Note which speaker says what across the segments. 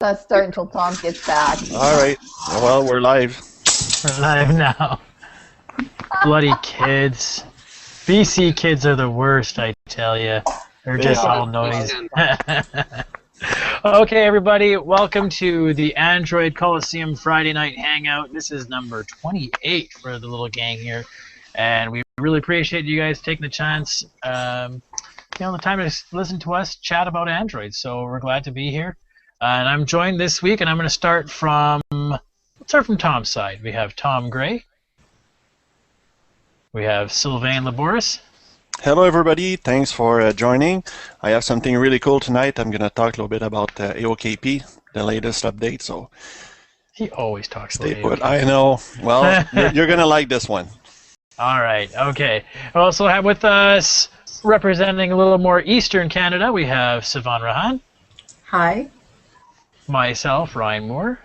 Speaker 1: Let's start until Tom gets back.
Speaker 2: All right. Well, we're live.
Speaker 3: We're live now. Bloody kids. BC kids are the worst, I tell you. They're just all noise. Okay, everybody. Welcome to the Android Coliseum Friday Night Hangout. This is number 28 for the little gang here. And we really appreciate you guys taking the chance, the time to listen to us chat about Android. So we're glad to be here. And I'm joined this week, and I'm going to start from Tom's side. We have Tom Gray. We have Sylvain Laboris.
Speaker 2: Hello, everybody. Thanks for joining. I have something really cool tonight. I'm going to talk a little bit about AOKP, the latest update. So
Speaker 3: he always talks about
Speaker 2: stay put. I know. Well, you're going to like this one.
Speaker 3: All right. Okay. We also have with us, representing a little more Eastern Canada, we have Sivan Rahan.
Speaker 4: Hi.
Speaker 3: Myself, Ryan Moore.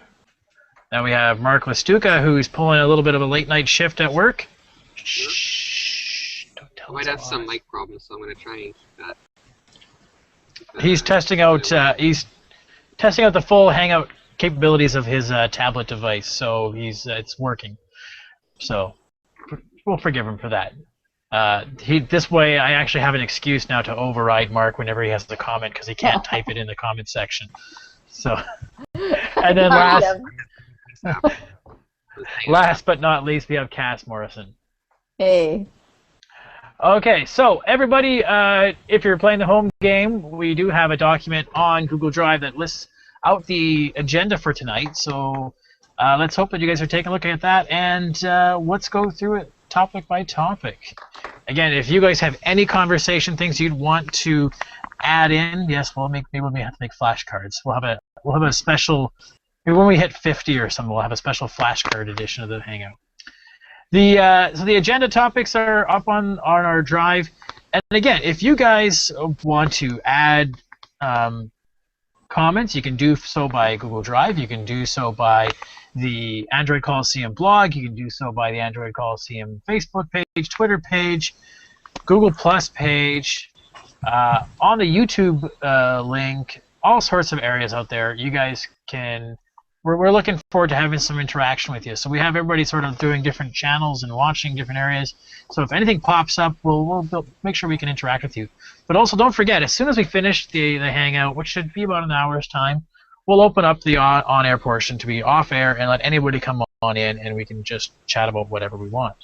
Speaker 3: Then we have Mark Lestuca, who's pulling a little bit of a late night shift at work. Shh! Don't tell
Speaker 5: I might have some mic problems, so I'm going to try and keep that.
Speaker 3: He's testing out. He's testing out the full Hangout capabilities of his tablet device, so it's working. So we'll forgive him for that. This way, I actually have an excuse now to override Mark whenever he has the comment because he can't type it in the comment section. So, and then last but not least, we have Cass Morrison.
Speaker 1: Hey.
Speaker 3: Okay, so everybody, if you're playing the home game, we do have a document on Google Drive that lists out the agenda for tonight. So let's hope that you guys are taking a look at that, and let's go through it topic by topic. Again, if you guys have any conversation things you'd want to add in, yes, maybe we have to make flashcards. We'll have a special, maybe when we hit 50 or something, we'll have a special flashcard edition of the Hangout. So the agenda topics are up on our drive, and again, if you guys want to add comments, you can do so by Google Drive. You can do so by the Android Coliseum blog. You can do so by the Android Coliseum Facebook page, Twitter page, Google Plus page, on the YouTube link, all sorts of areas out there. You guys can. We're looking forward to having some interaction with you. So we have everybody sort of doing different channels and watching different areas. So if anything pops up, we'll make sure we can interact with you. But also don't forget, as soon as we finish the Hangout, which should be about an hour's time, we'll open up the on-air portion to be off-air and let anybody come on in, and we can just chat about whatever we want.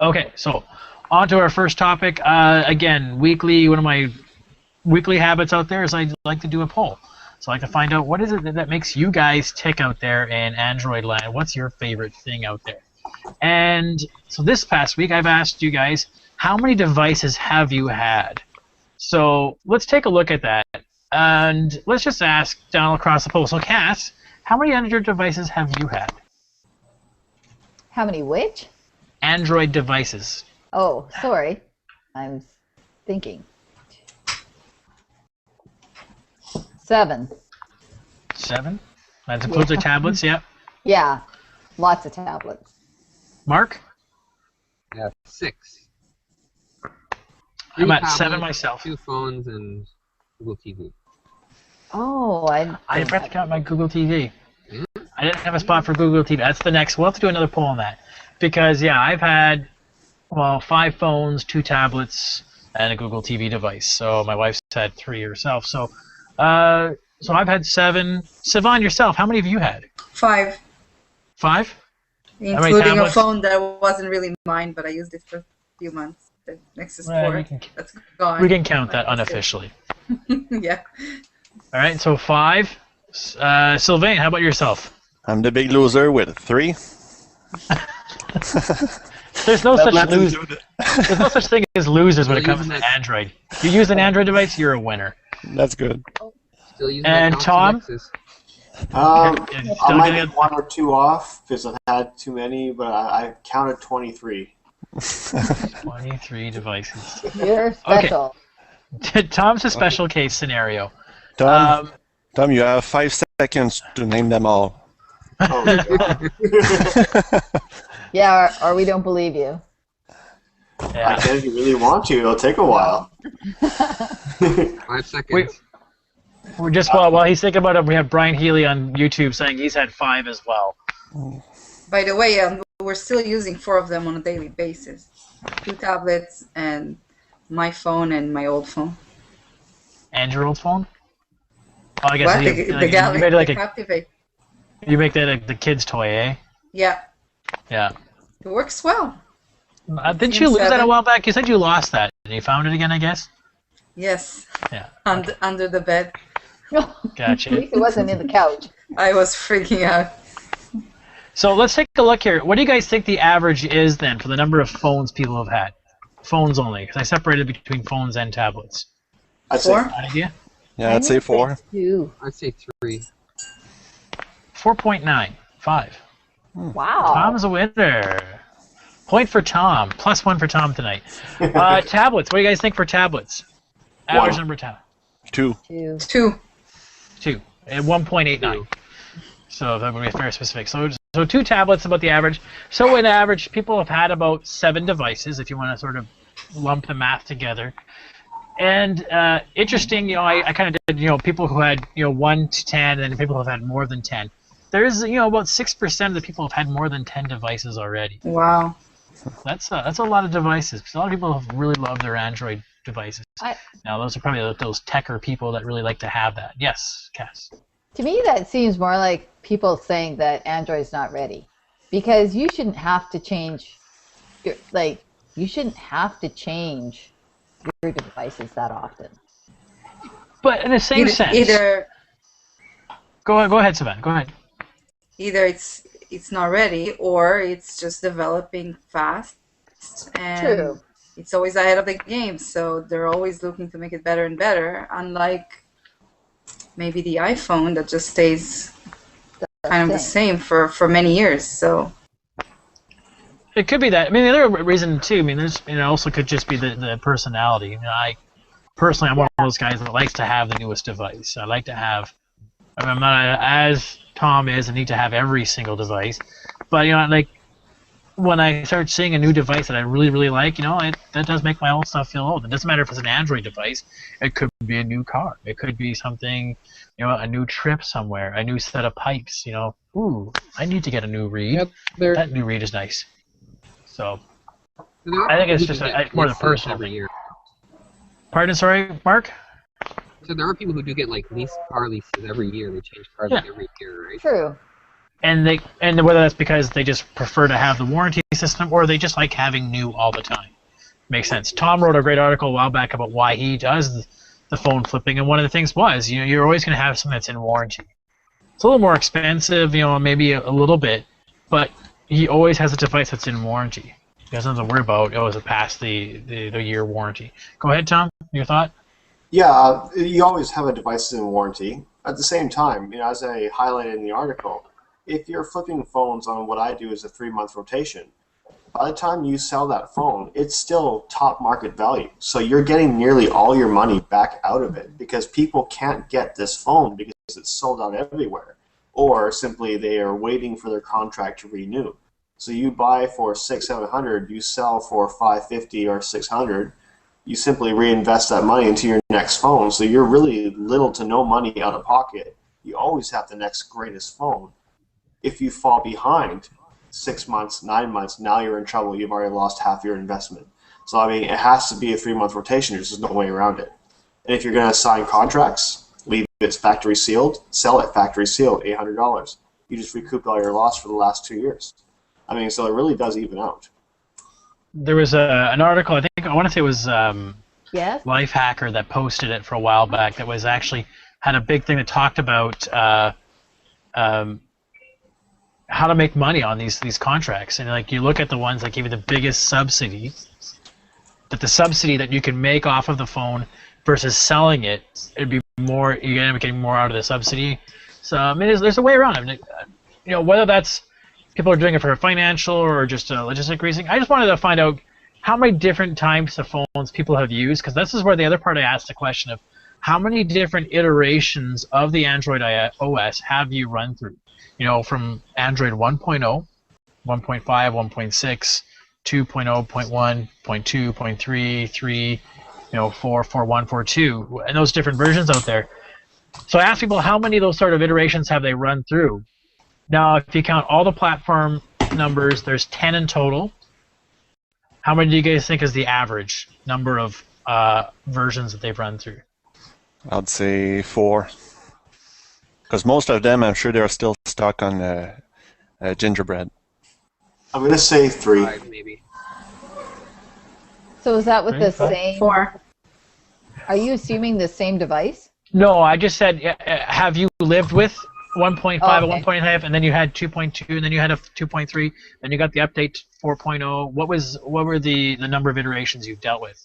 Speaker 3: Okay, so on to our first topic. Again, one of my weekly habits out there is I like to do a poll. So I like to find out what is it that makes you guys tick out there in Android land. What's your favorite thing out there? And so this past week, I've asked you guys, how many devices have you had? So let's take a look at that. And let's just ask down across the poll. So Cass, how many Android devices have you had?
Speaker 1: How many which?
Speaker 3: Android devices.
Speaker 1: Oh, sorry. I'm thinking. 7.
Speaker 3: 7? That includes the tablets, yeah?
Speaker 1: Yeah, lots of tablets.
Speaker 3: Mark?
Speaker 5: Yeah, 6.
Speaker 3: I'm at
Speaker 5: tablets,
Speaker 3: 7 myself.
Speaker 5: 2 phones and Google TV.
Speaker 1: Oh,
Speaker 3: I forgot to count my Google TV. I didn't have a spot for Google TV. That's the next. We'll have to do another poll on that. Because, yeah, I've had, 5 phones, 2 tablets, and a Google TV device. So my wife's had 3 herself. So I've had 7. Sivan, yourself, how many have you had?
Speaker 4: 5.
Speaker 3: 5?
Speaker 4: Including a phone that wasn't really mine, but I used it for a few months. The Nexus 4. That's gone.
Speaker 3: We can count that unofficially.
Speaker 4: Yeah.
Speaker 3: All right, so 5. Sylvain, how about yourself?
Speaker 2: I'm the big loser with 3.
Speaker 3: There's no such thing as losers when it comes to Android. You use an Android device, you're a winner.
Speaker 2: That's good.
Speaker 5: Still using
Speaker 3: and Tom?
Speaker 6: I might have 1 or 2 off because I've had too many, but I counted 23.
Speaker 3: 23 devices.
Speaker 1: You're special.
Speaker 3: Okay. Tom's a special case scenario.
Speaker 2: Tom, you have 5 seconds to name them all.
Speaker 6: Oh,
Speaker 1: Yeah, or we don't believe you.
Speaker 6: I can if you really want to. It'll take a while.
Speaker 5: 5 seconds.
Speaker 3: We're just while he's thinking about it, we have Brian Healy on YouTube saying he's had 5 as well.
Speaker 4: By the way, we're still using 4 of them on a daily basis. 2 tablets and my phone and my old phone.
Speaker 3: And your old phone? Oh, I guess
Speaker 4: What?
Speaker 3: you
Speaker 4: The Galaxy,
Speaker 3: made it like
Speaker 4: the Captivate.
Speaker 3: you make that like the kid's toy, eh?
Speaker 4: Yeah.
Speaker 3: Yeah.
Speaker 4: It works well.
Speaker 3: Didn't you lose that a
Speaker 4: 7.
Speaker 3: while back? You said you lost that. And you found it again, I guess?
Speaker 4: Yes.
Speaker 3: Yeah.
Speaker 4: Under the bed.
Speaker 3: Gotcha.
Speaker 1: At least it wasn't in the couch.
Speaker 4: I was freaking out.
Speaker 3: So let's take a look here. What do you guys think the average is then for the number of phones people have had? Phones only, because I separated between phones and tablets.
Speaker 6: I'd
Speaker 4: 4?
Speaker 6: say,
Speaker 3: Idea?
Speaker 2: Yeah, I'd say 4.
Speaker 1: 2.
Speaker 5: I'd say 3.
Speaker 3: 4.95.
Speaker 1: Wow.
Speaker 3: Tom's a winner. Point for Tom. +1 for Tom tonight. Tablets. What do you guys think for tablets? Average
Speaker 6: 1.
Speaker 3: number of tablets.
Speaker 2: 2.
Speaker 1: 2.
Speaker 4: 2.
Speaker 3: 2. At 1.89. So that would be very specific. So 2 tablets about the average. So in average, people have had about 7 devices, if you want to sort of lump the math together. And interesting, I kind of did, people who had 1 to 10, and people who have had more than 10. There's about 6% of the people have had more than 10 devices already.
Speaker 4: Wow.
Speaker 3: That's a lot of devices. A lot of people have really loved their Android devices. Now those are probably those techer people that really like to have that. Yes, Cass.
Speaker 1: To me, that seems more like people saying that Android's not ready, because you shouldn't have to change your devices that often.
Speaker 3: But in the same sense,
Speaker 4: Either
Speaker 3: go ahead, Savannah. Go ahead.
Speaker 4: either it's not ready or it's just developing fast, and
Speaker 1: True.
Speaker 4: it's always ahead of the game. So they're always looking to make it better and better. Unlike maybe the iPhone that just stays kind of the same for many years. So
Speaker 3: It could be that. I mean, the other reason too. I mean, there's also could just be the personality. I personally, I'm one of those guys that likes to have the newest device. I like to have. I'm not as Tom is. I need to have every single device, but like when I start seeing a new device that I really, really like, that does make my old stuff feel old. It doesn't matter if it's an Android device. It could be a new car. It could be something, a new trip somewhere, a new set of pipes. Ooh, I need to get a new reed.
Speaker 5: Yep,
Speaker 3: that new reed is nice. So I think it's just more the personal
Speaker 5: every
Speaker 3: thing.
Speaker 5: year.
Speaker 3: Pardon, sorry, Mark?
Speaker 5: So there are people who do get like car leases every year. They change cars every year, right?
Speaker 1: True.
Speaker 3: And whether that's because they just prefer to have the warranty system or they just like having new all the time. Makes sense. Tom wrote a great article a while back about why he does the phone flipping, and one of the things was, you're always going to have something that's in warranty. It's a little more expensive, maybe a little bit, but he always has a device that's in warranty. He doesn't have to worry about, is it past the year warranty. Go ahead, Tom. Your thought?
Speaker 6: Yeah, you always have a device in warranty. At the same time, as I highlighted in the article, if you're flipping phones on what I do is a 3-month rotation, by the time you sell that phone, it's still top market value. So you're getting nearly all your money back out of it because people can't get this phone because it's sold out everywhere. Or simply they are waiting for their contract to renew. So you buy for $600-700, you sell for $550 or $600. You simply reinvest that money into your next phone. So you're really little to no money out of pocket. You always have the next greatest phone. If you fall behind 6 months, 9 months, now you're in trouble. You've already lost half your investment. So I mean, it has to be a 3-month rotation. There's just no way around it. And if you're going to sign contracts, leave it factory sealed, sell it factory sealed, $800. You just recouped all your loss for the last 2 years. I mean, so it really does even out.
Speaker 3: There was an article, I want to say it was
Speaker 1: Yes.
Speaker 3: Lifehacker that posted it for a while back that was actually had a big thing that talked about how to make money on these contracts. And like you look at the ones that give you the biggest subsidy, that the subsidy that you can make off of the phone versus selling it, it'd be more, you end up getting more out of the subsidy. So I mean, there's a way around it. Whether that's people are doing it for a financial or just a logistic reason. I just wanted to find out how many different types of phones people have used, because this is where the other part I asked the question of how many different iterations of the Android OS have you run through? From Android 1.0, 1.5, 1.6, 2.0, 0.1, 0.2, 0.3, 3, 4, 4.1, 4.2, and those different versions out there. So I asked people how many of those sort of iterations have they run through. Now, if you count all the platform numbers, there's 10 in total. How many do you guys think is the average number of versions that they've run through?
Speaker 2: I'd say 4. Because most of them, I'm sure they're still stuck on gingerbread.
Speaker 6: I'm going to say 3.
Speaker 5: 5 maybe.
Speaker 1: So is that with the
Speaker 3: 5?
Speaker 1: same?
Speaker 4: 4.
Speaker 1: Are you assuming the same device?
Speaker 3: No, I just said, have you lived with 1.5
Speaker 1: Oh,
Speaker 3: at
Speaker 1: okay.
Speaker 3: 1.5, and then you had 2.2, and then you had a 2.3, then you got the update 4.0. What were the number of iterations you've dealt with?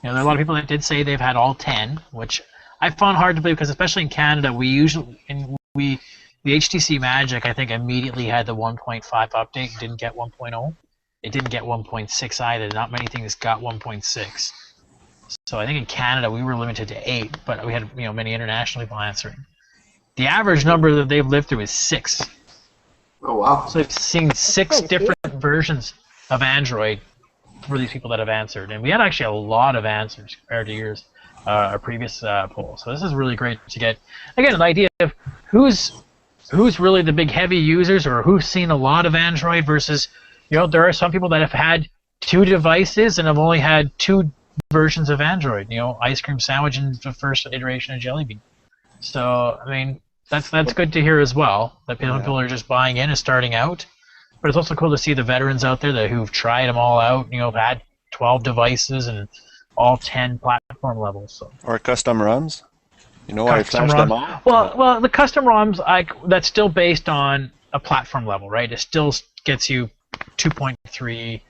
Speaker 3: You know, there are a lot of people that did say they've had all 10, which I found hard to believe because especially in Canada, the HTC Magic I think immediately had the 1.5 update, didn't get 1.0. It didn't get 1.6 either. Not many things got 1.6. So I think in Canada we were limited to 8, but we had many international people answering. The average number that they've lived through is 6.
Speaker 6: Oh, wow.
Speaker 3: So they've seen 6 different versions of Android for these people that have answered, and we had actually a lot of answers compared to our previous poll. So this is really great to get again an idea of who's really the big heavy users or who's seen a lot of Android versus there are some people that have had 2 devices and have only had 2 versions of Android. Ice cream sandwich and the first iteration of Jelly Bean. So I mean that's good to hear as well that people are just buying in and starting out. But it's also cool to see the veterans out there who've tried them all out. Have had 12 devices and all 10 platform levels. So.
Speaker 2: Or custom ROMs. I flashed them all.
Speaker 3: Well, the custom ROMs, that's still based on a platform level, right? It still gets you 2.3, 3.0,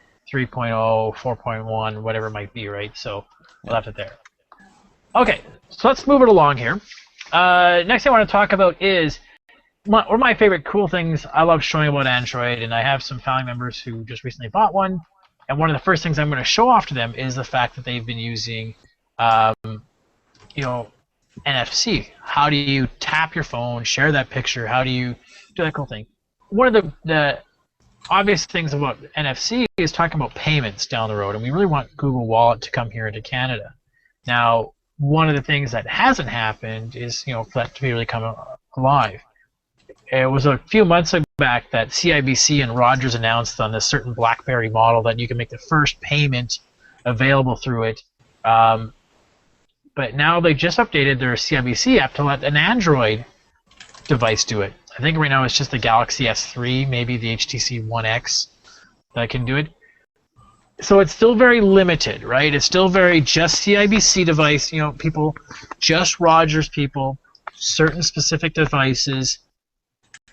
Speaker 3: 4.1, whatever it might be, right? So we'll have it there. Okay, so let's move it along here. Next thing I want to talk about is one of my favorite cool things I love showing about Android, and I have some family members who just recently bought one, and one of the first things I'm going to show off to them is the fact that they've been using, NFC. How do you tap your phone, share that picture? How do you do that cool thing? One of the obvious things about NFC is talking about payments down the road, and we really want Google Wallet to come here into Canada. Now, one of the things that hasn't happened is, for that to be really come alive. It was a few months back that CIBC and Rogers announced on this certain BlackBerry model that you can make the first payment available through it. But now they just updated their CIBC app to let an Android device do it. I think right now it's just the Galaxy S3, maybe the HTC One X that can do it. So it's still very limited, right? It's still very just CIBC device, people, just Rogers people, certain specific devices.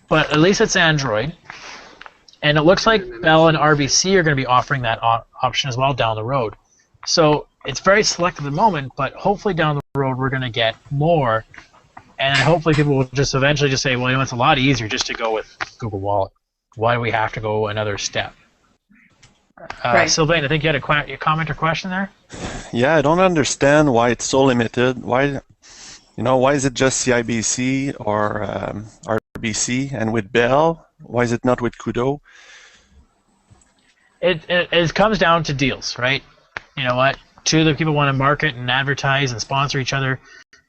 Speaker 3: But at least it's Android, and it looks like Bell and RBC are going to be offering that option as well down the road. So it's very selective at the moment, but hopefully down the road we're going to get more, and hopefully people will just eventually just say, well, it's a lot easier just to go with Google Wallet. Why do we have to go another step?
Speaker 4: Right.
Speaker 3: Sylvain, I think you had a comment or question there?
Speaker 2: Yeah, I don't understand why it's so limited. Why is it just CIBC or RBC, and with Bell, why is it not with Kudo?
Speaker 3: It comes down to deals, right? You know what? Two of the people want to market and advertise and sponsor each other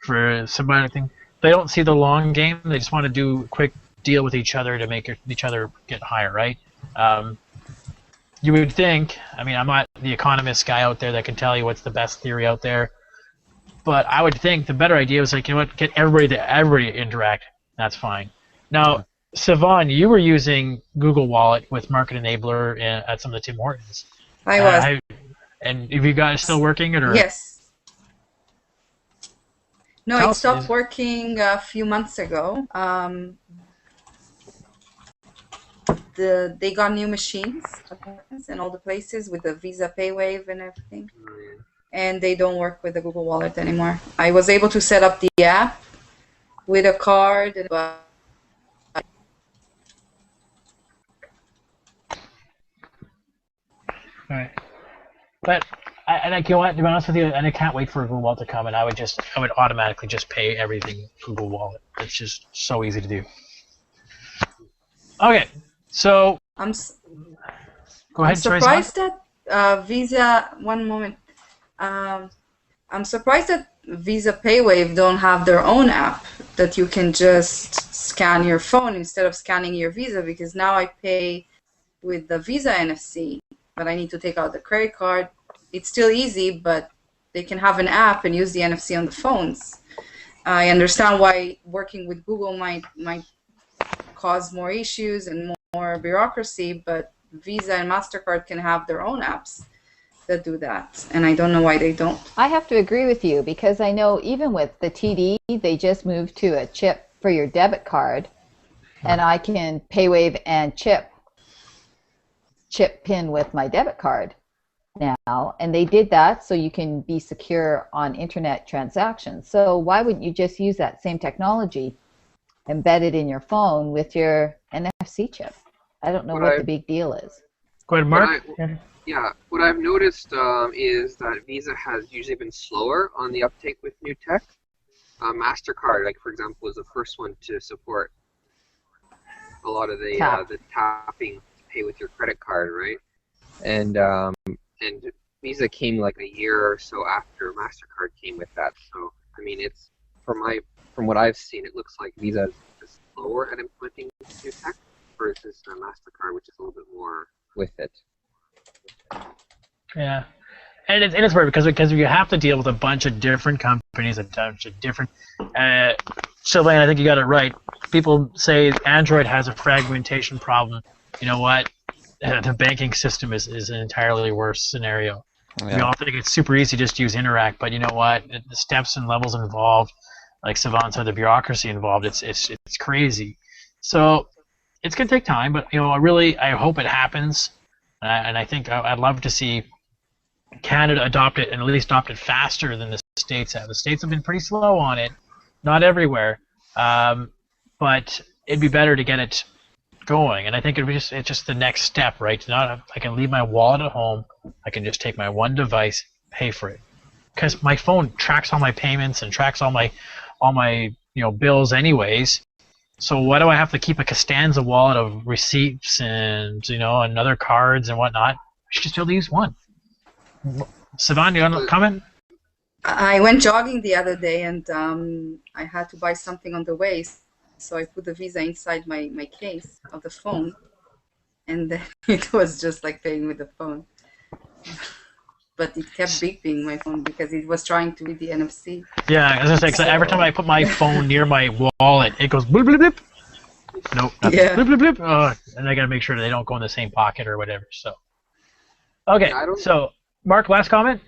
Speaker 3: for somebody thing. They don't see the long game. They just want to do a quick deal with each other to make each other get higher, right? You would think, I'm not the economist guy out there that can tell you what's the best theory out there, but I would think the better idea was get everybody to interact. That's fine. Now, Siobhan, you were using Google Wallet with Market Enabler at some of the Tim Hortons.
Speaker 4: I was.
Speaker 3: And have you guys still working it? Or?
Speaker 4: Yes. No,
Speaker 3: Tell
Speaker 4: it
Speaker 3: us,
Speaker 4: stopped working a few months ago. They got new machines in all the places with the Visa PayWave and everything. And they don't work with the Google Wallet anymore. I was able to set up the app with a card, but
Speaker 3: Right. But to be honest with you, and I can't wait for Google Wallet to come, and I would automatically just pay everything Google Wallet. It's just so easy to do. Okay, so go ahead.
Speaker 4: I'm surprised that Visa. One moment. I'm surprised that Visa PayWave don't have their own app that you can just scan your phone instead of scanning your Visa, because now I pay with the Visa NFC, but I need to take out the credit card. It's still easy, but they can have an app and use the NFC on the phones. I understand why working with Google might cause more issues and more bureaucracy, but Visa and MasterCard can have their own apps that do that, and I don't know why they don't.
Speaker 1: I have to agree with you, because I know even with the TD, they just moved to a chip for your debit card, and I can PayWave and chip pin with my debit card now, and they did that so you can be secure on internet transactions. So why wouldn't you just use that same technology embedded in your phone with your NFC chip? I don't know what the big deal is.
Speaker 3: Go ahead, Mark.
Speaker 5: What I've noticed is that Visa has usually been slower on the uptake with new tech. MasterCard, like for example, was the first one to support a lot of the tapping to pay with your credit card, right? And Visa came like a year or so after MasterCard came with that. So I mean, it's from what I've seen, it looks like Visa is slower at implementing new tech versus MasterCard, which is a little bit more with it.
Speaker 3: Yeah, and it's weird because you have to deal with a bunch of different companies, a bunch of different. Sylvain, I think you got it right. People say Android has a fragmentation problem. You know what? The banking system is an entirely worse scenario. Yeah. We all think it's super easy just to use Interact, but you know what? The steps and levels involved, like Savant said, the bureaucracy involved, it's crazy. So it's gonna take time, but I hope it happens. And I think I'd love to see Canada adopt it, and at least adopt it faster than the States have. The States have been pretty slow on it, not everywhere, but it'd be better to get it going. And I think it's just the next step, right? I can leave my wallet at home. I can just take my one device, pay for it, because my phone tracks all my payments and tracks all my bills anyways. So why do I have to keep a Costanza wallet of receipts and and other cards and whatnot? I should just be able to use one. Sivan, you want to comment?
Speaker 4: I went jogging the other day, and I had to buy something on the way, so I put the Visa inside my case of the phone, and then it was just like paying with the phone. But it kept beeping my phone because it was trying to read the NFC.
Speaker 3: Yeah, I was gonna say, because every time I put my phone near my wallet, it goes bloop bloop bloop. Nope, nothing.
Speaker 4: Yeah.
Speaker 3: Bloop bloop bloop. And I gotta make sure they don't go in the same pocket or whatever. So, okay. So, Mark, last comment.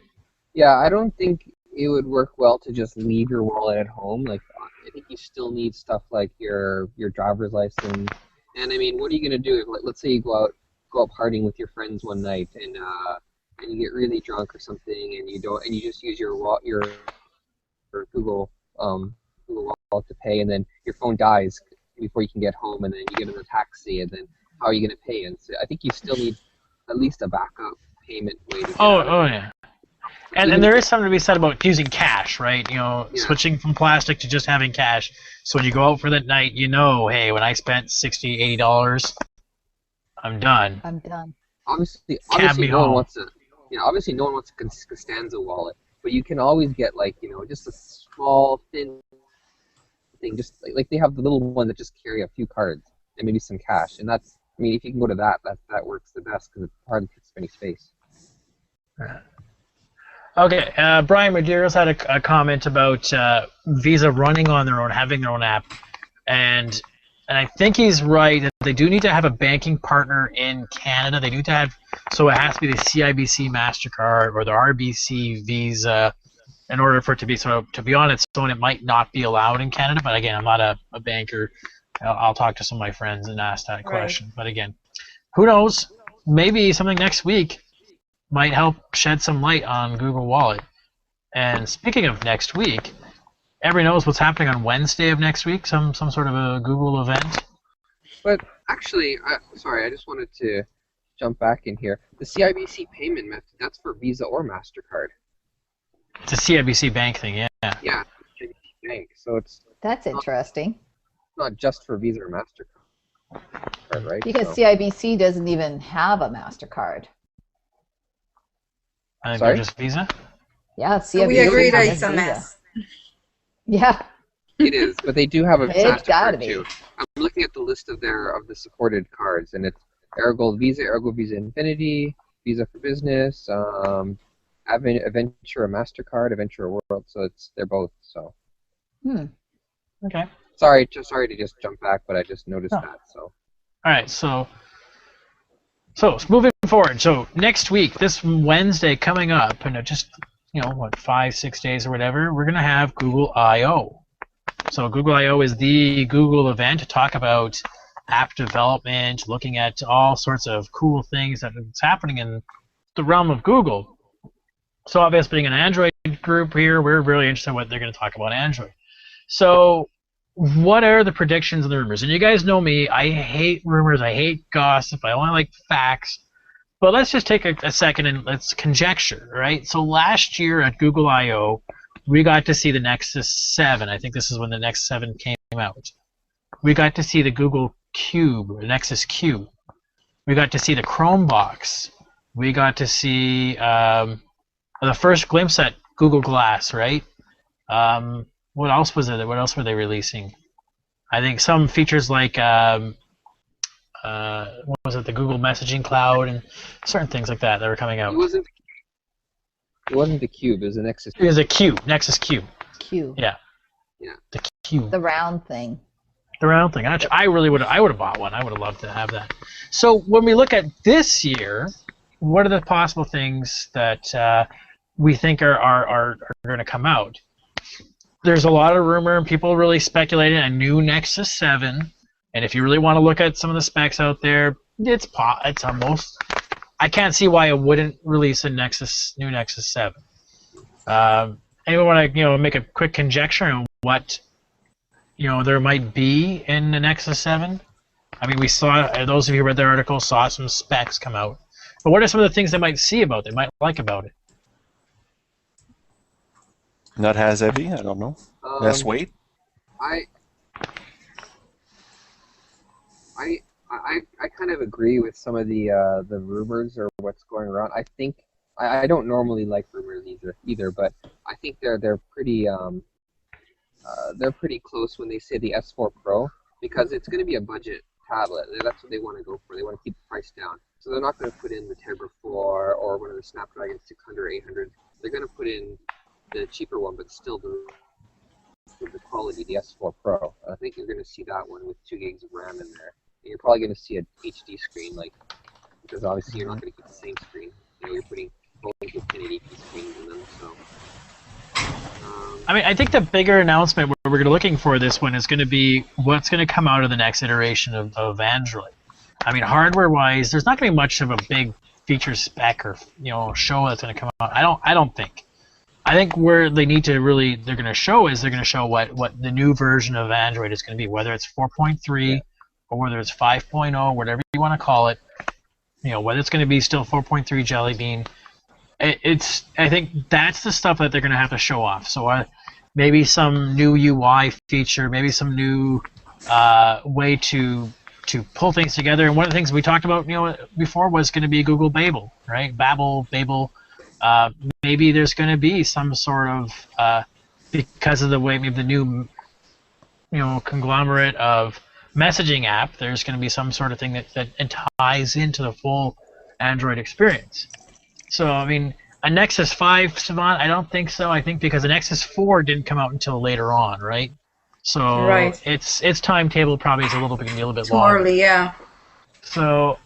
Speaker 5: Yeah, I don't think it would work well to just leave your wallet at home. Like, I think you still need stuff like your driver's license. And I mean, what are you gonna do if, let's say, you go out partying with your friends one night, and you get really drunk or something, and you just use your Google wallet to pay, and then your phone dies before you can get home, and then you get in a taxi, and then how are you going to pay? And so I think you still need at least a backup payment way to get
Speaker 3: yeah. And there is something to be said about using cash, right? Switching from plastic to just having cash. So when you go out for that night, hey, when I spent $60, $80, I'm done.
Speaker 5: Obviously no one wants to. Obviously no one wants a Costanza wallet, but you can always get just a small thin thing, just like they have the little one that just carry a few cards and maybe some cash, and that's, I mean, if you can go to that works the best because it hardly takes any space.
Speaker 3: Okay, Brian Medeiros had a comment about Visa running on their own, having their own app, and I think he's right that they do need to have a banking partner in Canada. They need to have, so it has to be the CIBC MasterCard or the RBC Visa in order for it to be, so to be on its own, it might not be allowed in Canada. But again, I'm not a banker. I'll talk to some of my friends and ask that question. But again, who knows? Maybe something next week might help shed some light on Google Wallet. And speaking of next week, everybody knows what's happening on Wednesday of next week, some sort of a Google event.
Speaker 5: But actually, sorry, I just wanted to jump back in here. The CIBC payment method, that's for Visa or MasterCard.
Speaker 3: It's a CIBC bank thing, yeah.
Speaker 5: Yeah, CIBC bank. So
Speaker 1: That's interesting.
Speaker 5: Not just for Visa or MasterCard, right?
Speaker 1: Because CIBC doesn't even have a MasterCard.
Speaker 3: I think they're just Visa?
Speaker 1: Yeah, CIBC.
Speaker 4: We agreed
Speaker 1: has
Speaker 4: it's a
Speaker 1: Visa.
Speaker 4: mess.
Speaker 1: Yeah,
Speaker 5: It is, but they do have a
Speaker 1: it's gotta
Speaker 5: MasterCard
Speaker 1: be.
Speaker 5: too. I'm looking at the list of the supported cards, and it's Aerogold Visa, Aerogold Visa Infinity, Visa for Business, Aventura MasterCard, Aventura World. So they're both. So
Speaker 3: Okay.
Speaker 5: sorry to just jump back, but I just noticed
Speaker 3: No.
Speaker 5: that. So
Speaker 3: All right. So moving forward. So next week, this Wednesday coming up, and just 5-6 days or whatever, we're gonna have Google I/O. So Google I/O is the Google event to talk about app development, looking at all sorts of cool things that's happening in the realm of Google. So obviously being an Android group here, we're really interested in what they're going to talk about Android. So what are the predictions and the rumors? And you guys know me, I hate rumors, I hate gossip, I only like facts. But let's just take a second and let's conjecture, right? So last year at Google I/O, we got to see the Nexus 7. I think this is when the Nexus 7 came out. We got to see the Google Cube, or Nexus Cube. We got to see the Chromebox. We got to see the first glimpse at Google Glass, right? What else was it? What else were they releasing? I think some features like what was it? The Google Messaging Cloud and certain things like that were coming out.
Speaker 5: it wasn't the Cube. It was the Nexus.
Speaker 3: It was a Cube, Nexus Cube.
Speaker 1: Cube.
Speaker 3: Yeah.
Speaker 5: Yeah.
Speaker 3: The Cube.
Speaker 1: The round thing.
Speaker 3: The round thing. I really would have bought one. I would have loved to have that. So when we look at this year, what are the possible things that we think are going to come out? There's a lot of rumor and people really speculating a new Nexus 7. And if you really want to look at some of the specs out there, it's almost. I can't see why it wouldn't release a new Nexus 7. Anyone want to make a quick conjecture on what there might be in the Nexus 7? I mean, we saw, those of you who read the article saw some specs come out. But what are some of the things they might see about it, they might like about it?
Speaker 2: Not as heavy, I don't know. Less weight?
Speaker 5: I kind of agree with some of the rumors or what's going around. I think I don't normally like rumors either, but I think they're pretty close when they say the S4 Pro, because it's going to be a budget tablet. That's what they want to go for. They want to keep the price down. So they're not going to put in the Tegra 4 or one of the Snapdragon 600, 800. They're going to put in the cheaper one, but still the quality, the S4 Pro. I think you're going to see that one with 2 gigs of RAM in there. And you're probably going to see an HD screen, because obviously you're not going to keep the same screen. You're putting both with 1080p screens in them, so.
Speaker 3: I mean, I think the bigger announcement we're looking for this one is going to be what's going to come out of the next iteration of Android. I mean, hardware-wise, there's not going to be much of a big feature spec or show that's going to come out. I don't think. I think where they need to they're going to show what the new version of Android is going to be, whether it's 4.3 or whether it's 5.0, whatever you want to call it. Whether it's going to be still 4.3 Jelly Bean. I think that's the stuff that they're going to have to show off. So maybe some new UI feature, maybe some new way to pull things together. And one of the things we talked about before was going to be Google Babel, right? Babel. Maybe there's going to be some sort of because of the way maybe the new conglomerate of messaging app, there's going to be some sort of thing that ties into the full Android experience. So, I mean, a Nexus 5, Savant, I don't think so. I think because the Nexus 4 didn't come out until later on, right? So
Speaker 4: Right.
Speaker 3: its timetable probably is a little bit
Speaker 4: Too
Speaker 3: longer.
Speaker 4: early, yeah.
Speaker 3: So,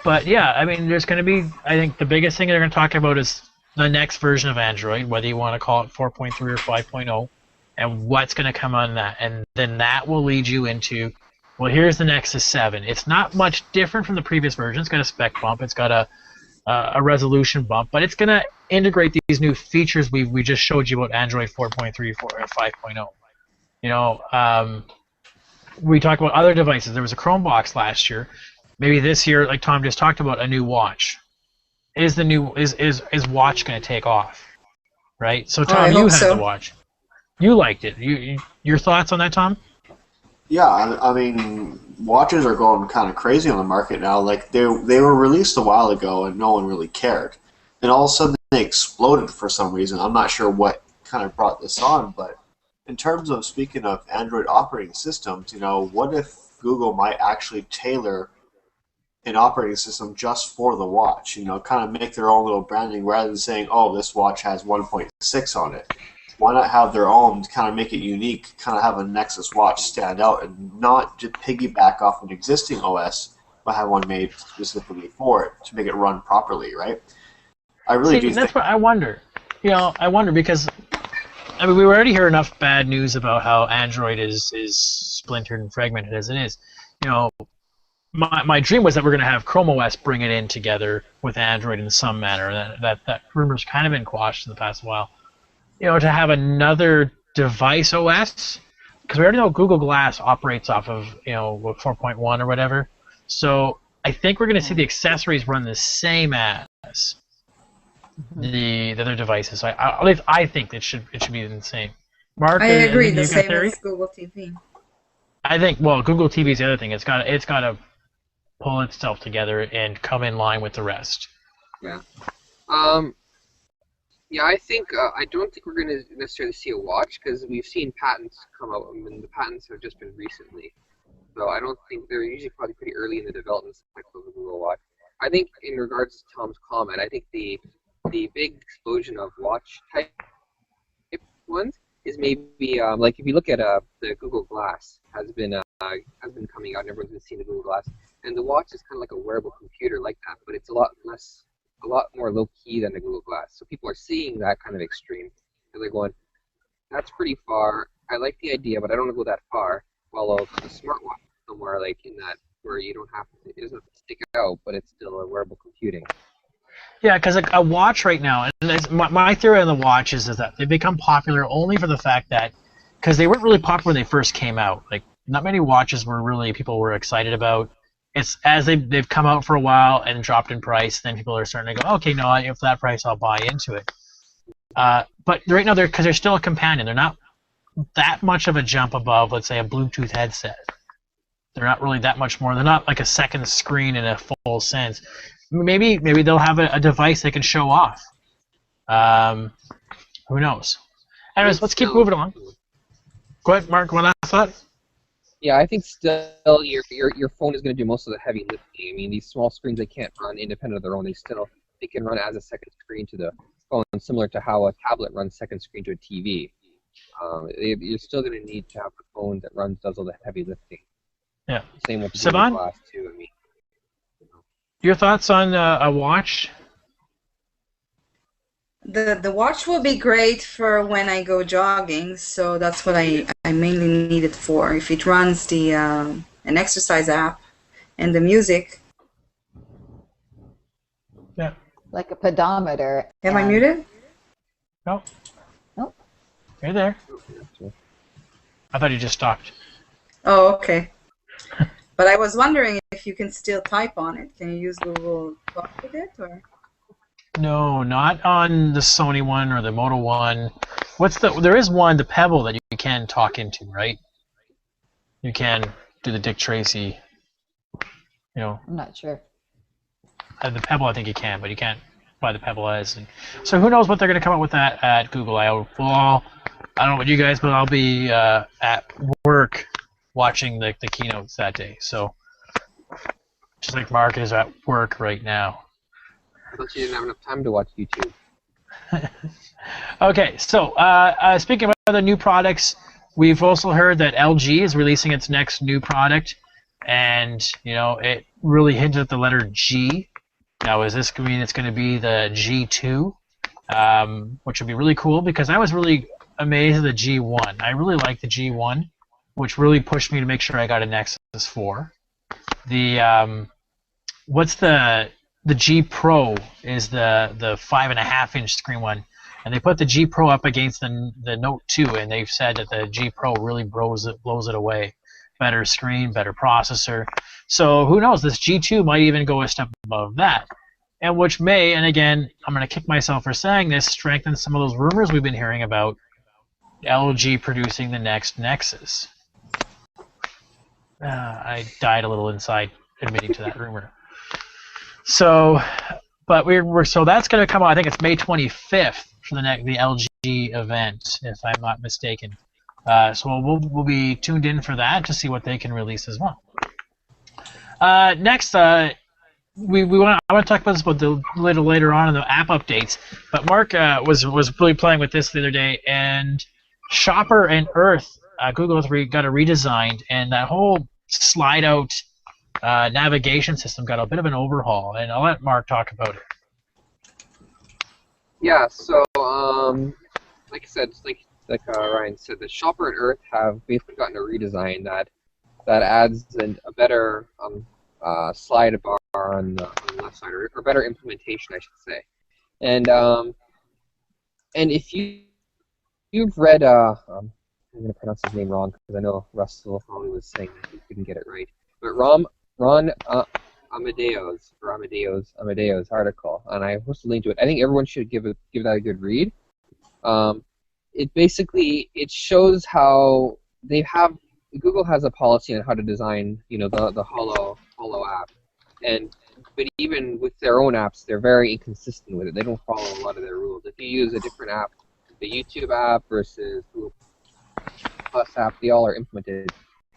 Speaker 3: but yeah, I mean, there's going to be, I think the biggest thing they're going to talk about is the next version of Android, whether you want to call it 4.3 or 5.0, and what's going to come on that. And then that will lead you into, well, here's the Nexus 7. It's not much different from the previous version. It's got a spec bump. It's got a resolution bump, but it's going to integrate these new features we just showed you about Android 4.3 or 5.0. We talked about other devices. There was a Chromebox last year. Maybe this year, like Tom just talked about, a new watch. Is watch going to take off? Right? So Tom, you had the watch. You liked it. Your thoughts on that, Tom?
Speaker 6: Yeah, I mean, watches are going kind of crazy on the market now. Like they were released a while ago, and no one really cared. And all of a sudden, they exploded for some reason. I'm not sure what kind of brought this on, but in terms of speaking of Android operating systems, what if Google might actually tailor an operating system just for the watch, kind of make their own little branding rather than saying, oh, this watch has 1.6 on it. Why not have their own, kind of make it unique, kind of have a Nexus watch stand out and not just piggyback off an existing OS, but have one made specifically for it to make it run properly, right? I really do
Speaker 3: that's what I wonder. I wonder because, I mean, we already hear enough bad news about how Android is splintered and fragmented as it is. My dream was that we're going to have Chrome OS bring it in together with Android in some manner. That rumor's kind of been quashed in the past while. To have another device OS, because we already know Google Glass operates off of 4.1 or whatever. So I think we're going to see the accessories run the same as the other devices. At least I think it should be the same. Mark,
Speaker 4: I agree. The same
Speaker 3: theory?
Speaker 4: as Google TV.
Speaker 3: I think Google TV is the other thing. It's got to pull itself together and come in line with the rest.
Speaker 5: Yeah. Yeah, I think I don't think we're going to necessarily see a watch because we've seen patents come out, and the patents have just been recently. So I don't think they're usually probably pretty early in the development cycle of the Google Watch. I think in regards to Tom's comment, I think the big explosion of watch type ones is maybe like if you look at the Google Glass has been coming out and everyone's been seeing the Google Glass, and the watch is kind of like a wearable computer like that, but it's a lot more low key than the Google Glass. So people are seeing that kind of extreme, and they're going, that's pretty far. I like the idea, but I don't want to go that far. While a smartwatch somewhere like in that where it doesn't have to stick out, but it's still a wearable computing.
Speaker 3: Yeah, because a watch right now, and my theory on the watch is that they become popular only for the fact that, because they weren't really popular when they first came out. Like, not many watches people were excited about. It's as they've come out for a while and dropped in price, then people are starting to go, okay, no, if that price, I'll buy into it. But right now, because they're still a companion, they're not that much of a jump above, let's say, a Bluetooth headset. They're not really that much more. They're not like a second screen in a full sense. Maybe they'll have a device they can show off. Who knows? Anyways, let's keep moving along. Go ahead, Mark. One last thought.
Speaker 5: Yeah, I think still your phone is going to do most of the heavy lifting. I mean, these small screens, they can't run independent of their own. They can run as a second screen to the phone, similar to how a tablet runs second screen to a TV. You're still going to need to have a phone that does all the heavy lifting.
Speaker 3: Yeah.
Speaker 5: Same with the
Speaker 3: Saban?
Speaker 5: Glass too. I mean,
Speaker 3: Your thoughts on a watch?
Speaker 4: The watch will be great for when I go jogging, so that's what I mainly need it for. If it runs the an exercise app and the music.
Speaker 3: Yeah.
Speaker 1: Like a pedometer.
Speaker 4: Am I muted?
Speaker 3: No.
Speaker 1: Nope.
Speaker 3: You're there. I thought you just stopped.
Speaker 4: Oh, okay. But I was wondering if you can still type on it. Can you use Google Talk with it, or?
Speaker 3: No, not on the Sony one or the Moto one. There is one, the Pebble, that you can talk into, right? You can do the Dick Tracy,
Speaker 1: I'm not sure.
Speaker 3: The Pebble, I think you can, but you can't buy the Pebble as. So who knows what they're going to come up with that at Google. I don't know about you guys, but I'll be at work watching the keynotes that day. So just like Mark is at work right now.
Speaker 5: I thought you didn't have enough time to watch YouTube.
Speaker 3: Okay, so speaking of other new products, we've also heard that LG is releasing its next new product, and it really hinted at the letter G. Now, is this mean it's going to be the G2, which would be really cool, because I was really amazed at the G1. I really like the G1, which really pushed me to make sure I got a Nexus 4. The G Pro is the 5.5-inch screen one, and they put the G Pro up against the Note 2, and they've said that the G Pro really blows it away. Better screen, better processor. So who knows? This G2 might even go a step above that, and which may, and again, I'm going to kick myself for saying this, strengthen some of those rumors we've been hearing about LG producing the next Nexus. I died a little inside admitting to that rumor. So, but so that's going to come out. I think it's May 25th for the LG event, if I'm not mistaken. So we'll be tuned in for that to see what they can release as well. Next, I want to talk about this a little later on in the app updates. But Mark was really playing with this the other day, and Shopper and Earth, Google has got it redesigned, and that whole slide out navigation system got a bit of an overhaul. And I'll let Mark talk about it.
Speaker 5: Yeah. So like I said, like Ryan said, the Shopper and Earth have basically gotten a redesign that adds a better slide bar on the left side, or better implementation, I should say. And if you've read, I'm going to pronounce his name wrong because I know Russell probably was saying that he couldn't get it right. But Ron Amadeo's article, and I posted a link to it. I think everyone should give that a good read. It shows how Google has a policy on how to design, the Hollow app, but even with their own apps, they're very inconsistent with it. They don't follow a lot of their rules. If you use a different app, the YouTube app versus Google Plus app, they all are implemented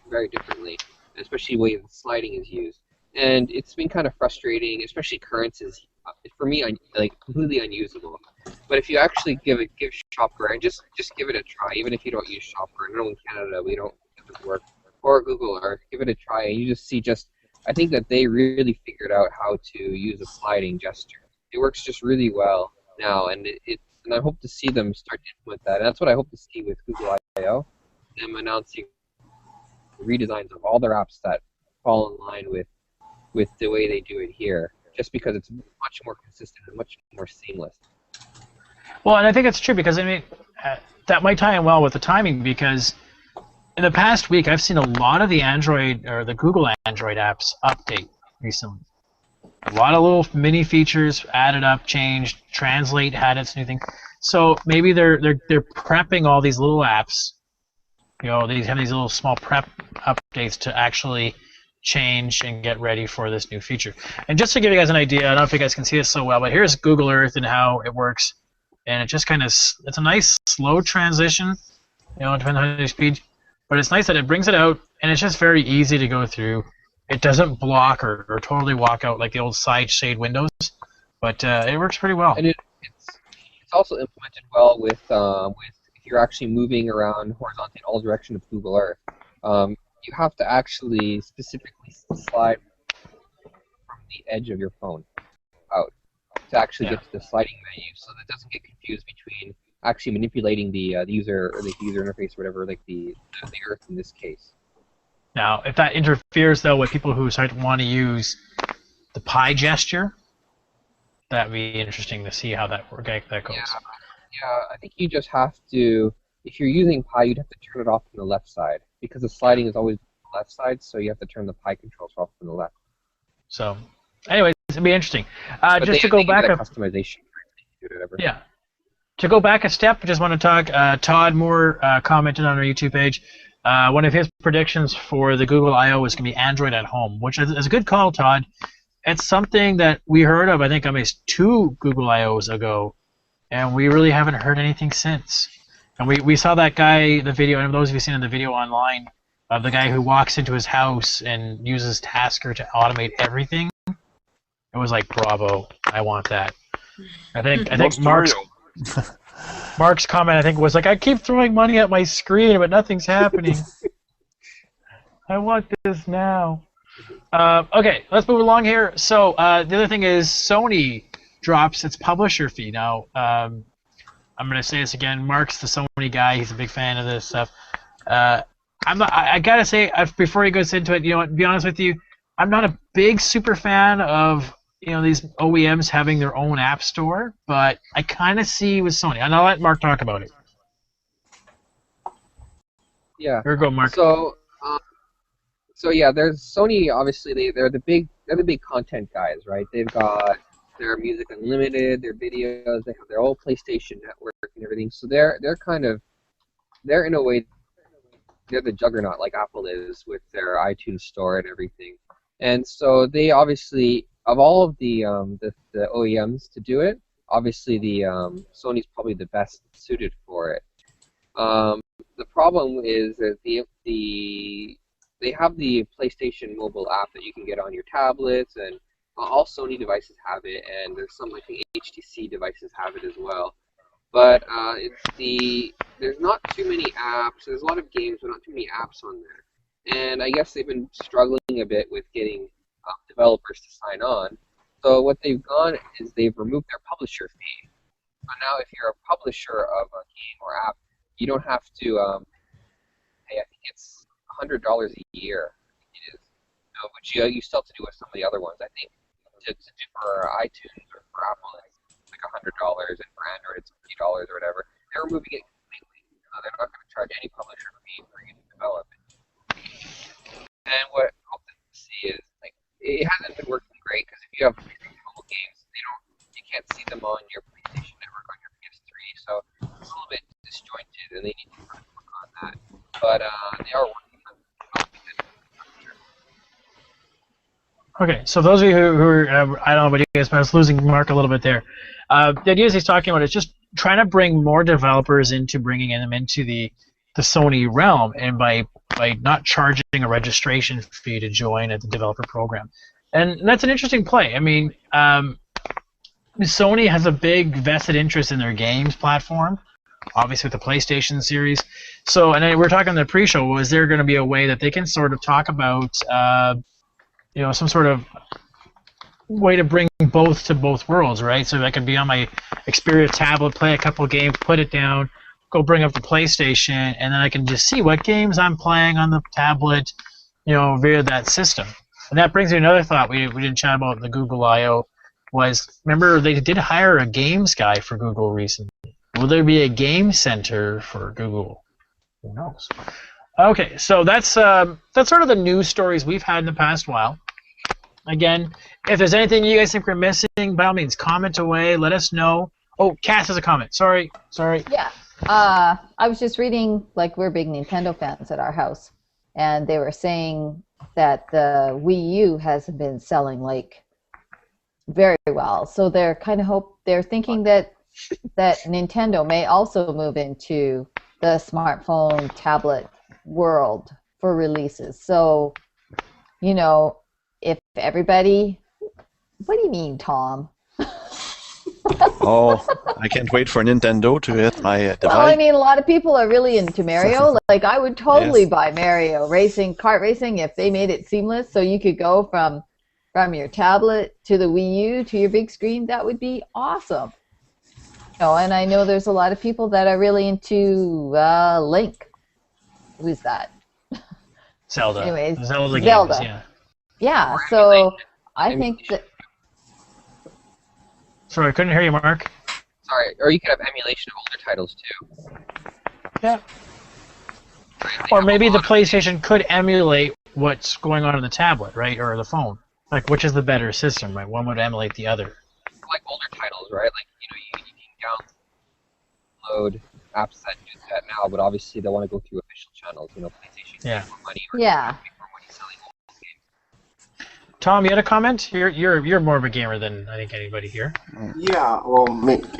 Speaker 5: very differently, especially the way the sliding is used. And it's been kind of frustrating, especially Currents is, for me, completely unusable. But if you actually give Shopper, and just give it a try, even if you don't use Shopper, I know in Canada we don't get this work, or Google Earth, give it a try, and you just see I think that they really figured out how to use a sliding gesture. It works just really well now, and I hope to see them start to implement that. And that's what I hope to see with Google I/O, them announcing redesigns of all their apps that fall in line with the way they do it here, just because it's much more consistent and much more seamless.
Speaker 3: Well, and I think it's true because, that might tie in well with the timing, because in the past week I've seen a lot of the Android or the Google Android apps update recently. A lot of little mini features added up, changed. Translate had its new thing. So maybe they're prepping all these little apps. They have these little small prep updates to actually change and get ready for this new feature. And just to give you guys an idea, I don't know if you guys can see this so well, but here's Google Earth and how it works. And it just it's a nice slow transition, depending on your speed. But it's nice that it brings it out, and it's just very easy to go through. It doesn't block or totally walk out like the old side shade windows, but it works pretty well.
Speaker 5: And it's also implemented well with if you're actually moving around horizontally in all directions of Google Earth. You have to actually specifically slide from the edge of your phone out to actually get to the sliding menu, so that it doesn't get confused between actually manipulating the user or the user interface or whatever, like the Earth in this case.
Speaker 3: Now, if that interferes though with people who want to use the pie gesture, that'd be interesting to see how that goes.
Speaker 5: Yeah, I think you just have to, if you're using pie, you'd have to turn it off on the left side, because the sliding is always on the left side, so you have to turn the pie controls off on the left.
Speaker 3: So, anyways, it'll be interesting. Just to
Speaker 5: go
Speaker 3: go back,
Speaker 5: customization.
Speaker 3: Yeah. To go back a step, I just want to talk. Todd Moore commented on our YouTube page. One of his predictions for the Google I/O is going to be Android at home, which is a good call, Todd. It's something that we heard of, I think, almost 2 Google I/Os ago, and we really haven't heard anything since. And we saw that guy, the video, and those of you seen in the video online, of the guy who walks into his house and uses Tasker to automate everything. It was like, bravo, I want that. I think Mark's comment, I think, was like, I keep throwing money at my screen, but nothing's happening. I want this now. Okay, let's move along here. So the other thing is Sony drops its publisher fee. Now, I'm going to say this again. Mark's the Sony guy. He's a big fan of this stuff. I got to say, before he goes into it, to be honest with you, I'm not a big super fan of these OEMs having their own app store, but I kind of see with Sony. And I'll let Mark talk about it.
Speaker 5: Yeah.
Speaker 3: Here we go, Mark.
Speaker 5: So yeah, there's Sony. Obviously, they're the big content guys, right? They've got their Music Unlimited, their videos. They have their old PlayStation Network and everything. So they're in a way, they're the juggernaut like Apple is with their iTunes store and everything. And so they obviously of all of the OEMs to do it, obviously the Sony's probably the best suited for it. The problem is that they have the PlayStation mobile app that you can get on your tablets, and all Sony devices have it, and there's some, I think, HTC devices have it as well. But there's not too many apps. There's a lot of games, but not too many apps on there. And I guess they've been struggling a bit with getting developers to sign on. So what they've done is they've removed their publisher fee. So now if you're a publisher of a game or app, you don't have to pay, I think it's $100 a year. It is. Which you still have to do with some of the other ones, I think. To do for iTunes or for Apple, it's like $100, and for Android it's $50 or whatever. They're removing it completely. They're not going to charge any publisher fee for you to develop it. And what I hope to see is, like, it hasn't been working great because if you have mobile games, you can't see them on your PlayStation Network on your PS3, so it's a little bit disjointed, and they need to work on that. But they are working on developing it.
Speaker 3: Okay, so those of you who are, I don't know about you guys, but I was losing Mark a little bit there. The ideas he's talking about is just trying to bring more developers into bringing them into the Sony realm, and by not charging a registration fee to join at the developer program. And that's an interesting play. I mean, Sony has a big vested interest in their games platform, obviously with the PlayStation series. So, and then we're talking in the pre-show, is there going to be a way that they can sort of talk about some sort of way to bring both to both worlds, right? So I can be on my Xperia tablet, play a couple games, put it down, go bring up the PlayStation, and then I can just see what games I'm playing on the tablet, via that system. And that brings me to another thought we didn't chat about in the Google I/O was, remember they did hire a games guy for Google recently. Will there be a game center for Google? Who knows? Okay, so that's sort of the news stories we've had in the past while. Again, if there's anything you guys think we're missing, by all means, comment away. Let us know. Oh, Cass has a comment. Sorry.
Speaker 1: Yeah. I was just reading, like, we're big Nintendo fans at our house, and they were saying that the Wii U has been selling, like, very well. So they're thinking that Nintendo may also move into the smartphone, tablet world for releases. So, if everybody... What do you mean, Tom?
Speaker 2: Oh, I can't wait for Nintendo to hit my device.
Speaker 1: Well, I mean, a lot of people are really into Mario. Like, I would totally buy Mario kart racing, if they made it seamless, so you could go from your tablet to the Wii U to your big screen. That would be awesome. And I know there's a lot of people that are really into Link. Who's that?
Speaker 3: Zelda.
Speaker 1: Anyways,
Speaker 3: Zelda games, yeah.
Speaker 1: Yeah, so I think that...
Speaker 3: Sorry, I couldn't hear you, Mark.
Speaker 5: Sorry, or you could have emulation of older titles too.
Speaker 3: Yeah. Or maybe the PlayStation could emulate what's going on in the tablet, right, or the phone. Like, which is the better system, right? One would emulate the other.
Speaker 5: Like older titles, right? Like, you can download apps that do that now, but obviously they want to go through official channels. PlayStation can more money. Or more money selling old games.
Speaker 3: Tom, you had a comment? You're more of a gamer than I think anybody here.
Speaker 6: Yeah, well,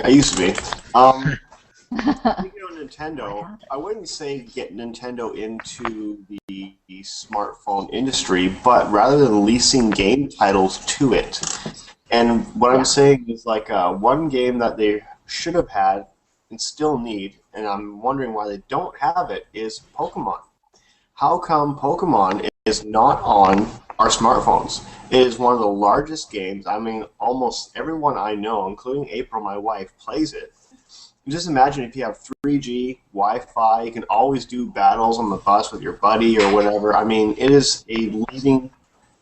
Speaker 6: I used to be. Speaking of Nintendo, I wouldn't say get Nintendo into the smartphone industry, but rather than leasing game titles to it. And what I'm saying is, like, one game that they should have had and still need, and I'm wondering why they don't have it, is Pokemon. How come Pokemon is not on our smartphones? It is one of the largest games. I mean, almost everyone I know, including April, my wife, plays it. You just imagine if you have 3G, Wi-Fi, you can always do battles on the bus with your buddy or whatever. I mean, it is a leading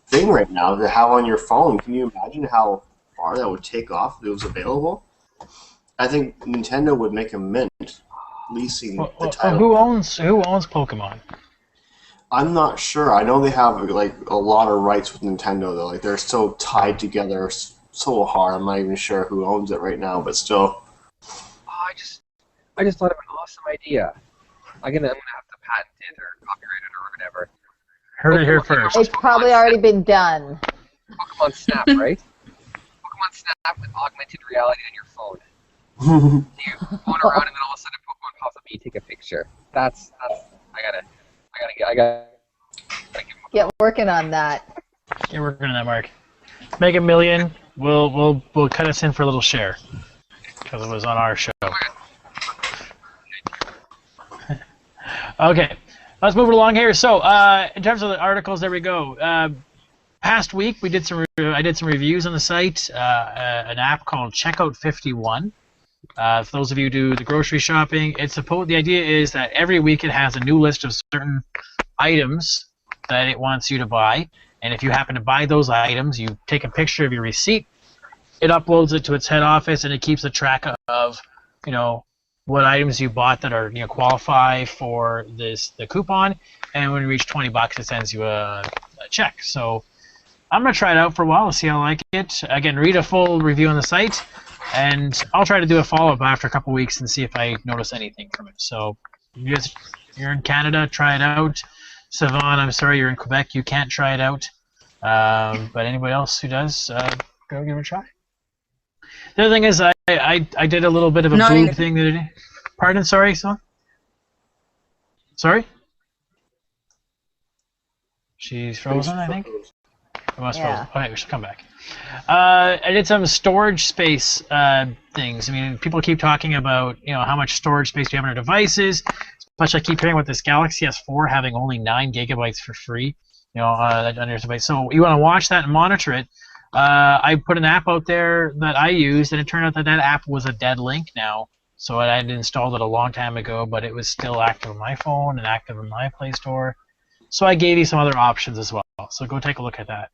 Speaker 6: thing right now to have on your phone. Can you imagine how far that would take off if it was available? I think Nintendo would make a mint leasing the title.
Speaker 3: Who owns Pokemon?
Speaker 6: I'm not sure. I know they have, like, a lot of rights with Nintendo, though. Like, they're so tied together so hard. I'm not even sure who owns it right now, but still.
Speaker 5: I just thought of an awesome idea. I'm gonna have to patent it or copyright it or whatever.
Speaker 3: Heard it here first.
Speaker 1: It's probably already been done.
Speaker 5: Pokemon Snap, right? Pokemon Snap with augmented reality on your phone. You phone around and then all of a sudden Pokemon pops up and you take a picture. That's I gotta
Speaker 1: Get working on that.
Speaker 3: You're working on that, Mark. Make 1 million. We'll cut us in for a little share because it was on our show. Okay, let's move it along here. So, in terms of the articles, there we go. Past week, I did some reviews on the site. An app called Checkout 51. For those of you who do the grocery shopping, the idea is that every week it has a new list of certain items that it wants you to buy, and if you happen to buy those items, you take a picture of your receipt. It uploads it to its head office, and it keeps a track of, what items you bought that are qualify for the coupon, and when you reach $20, it sends you a check. So I'm gonna try it out for a while to see how I like it. Again, read a full review on the site, and I'll try to do a follow-up after a couple weeks and see if I notice anything from it. So you're in Canada, try it out. Savon, I'm sorry, you're in Quebec, you can't try it out. But anybody else who does, go give it a try. The other thing is, I did a little bit of a boob thing the other day. Pardon, sorry, son? Sorry? She's frozen, I think? Frozen. Okay, we should come back. I did some storage space things. I mean, people keep talking about, how much storage space do you have on our devices. Especially, I keep hearing about this Galaxy S4 having only 9 gigabytes for free, on your device. So you want to watch that and monitor it. I put an app out there that I used, and it turned out that app was a dead link now. So I had installed it a long time ago, but it was still active on my phone and active in my Play Store. So I gave you some other options as well. So go take a look at that.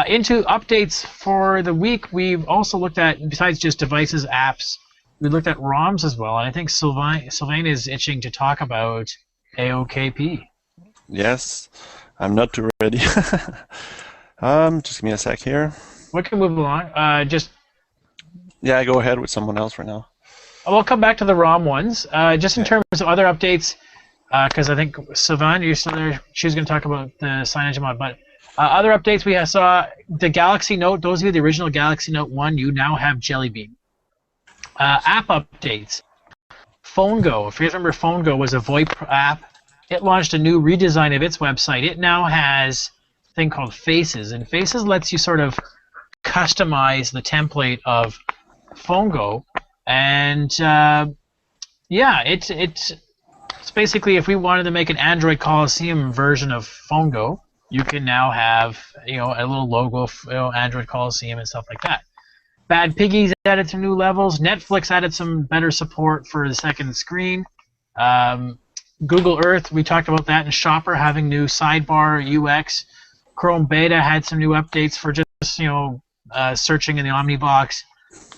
Speaker 3: Into updates for the week, we've also looked at, besides just devices, apps, we looked at ROMs as well. And I think Sylvain is itching to talk about AOKP.
Speaker 2: Yes, I'm not too ready. Just give me a sec here.
Speaker 3: We can move along.
Speaker 2: Yeah, go ahead with someone else right now.
Speaker 3: We'll come back to the ROM ones. Just in terms of other updates, because I think Sylvain, you're still there. She was going to talk about the signage mod, but other updates we saw the Galaxy Note. Those of you the original Galaxy Note 1, you now have Jelly Bean. App updates. PhoneGo. If you guys remember, PhoneGo was a VoIP app. It launched a new redesign of its website. It now has a thing called Faces, and Faces lets you sort of customize the template of PhoneGo. And it's basically, if we wanted to make an Android Coliseum version of PhoneGo, you can now have a little logo, Android Coliseum and stuff like that. Bad Piggies added some new levels. Netflix added some better support for the second screen. Google Earth, we talked about that, and Shopper having new sidebar UX. Chrome Beta had some new updates for just searching in the Omnibox.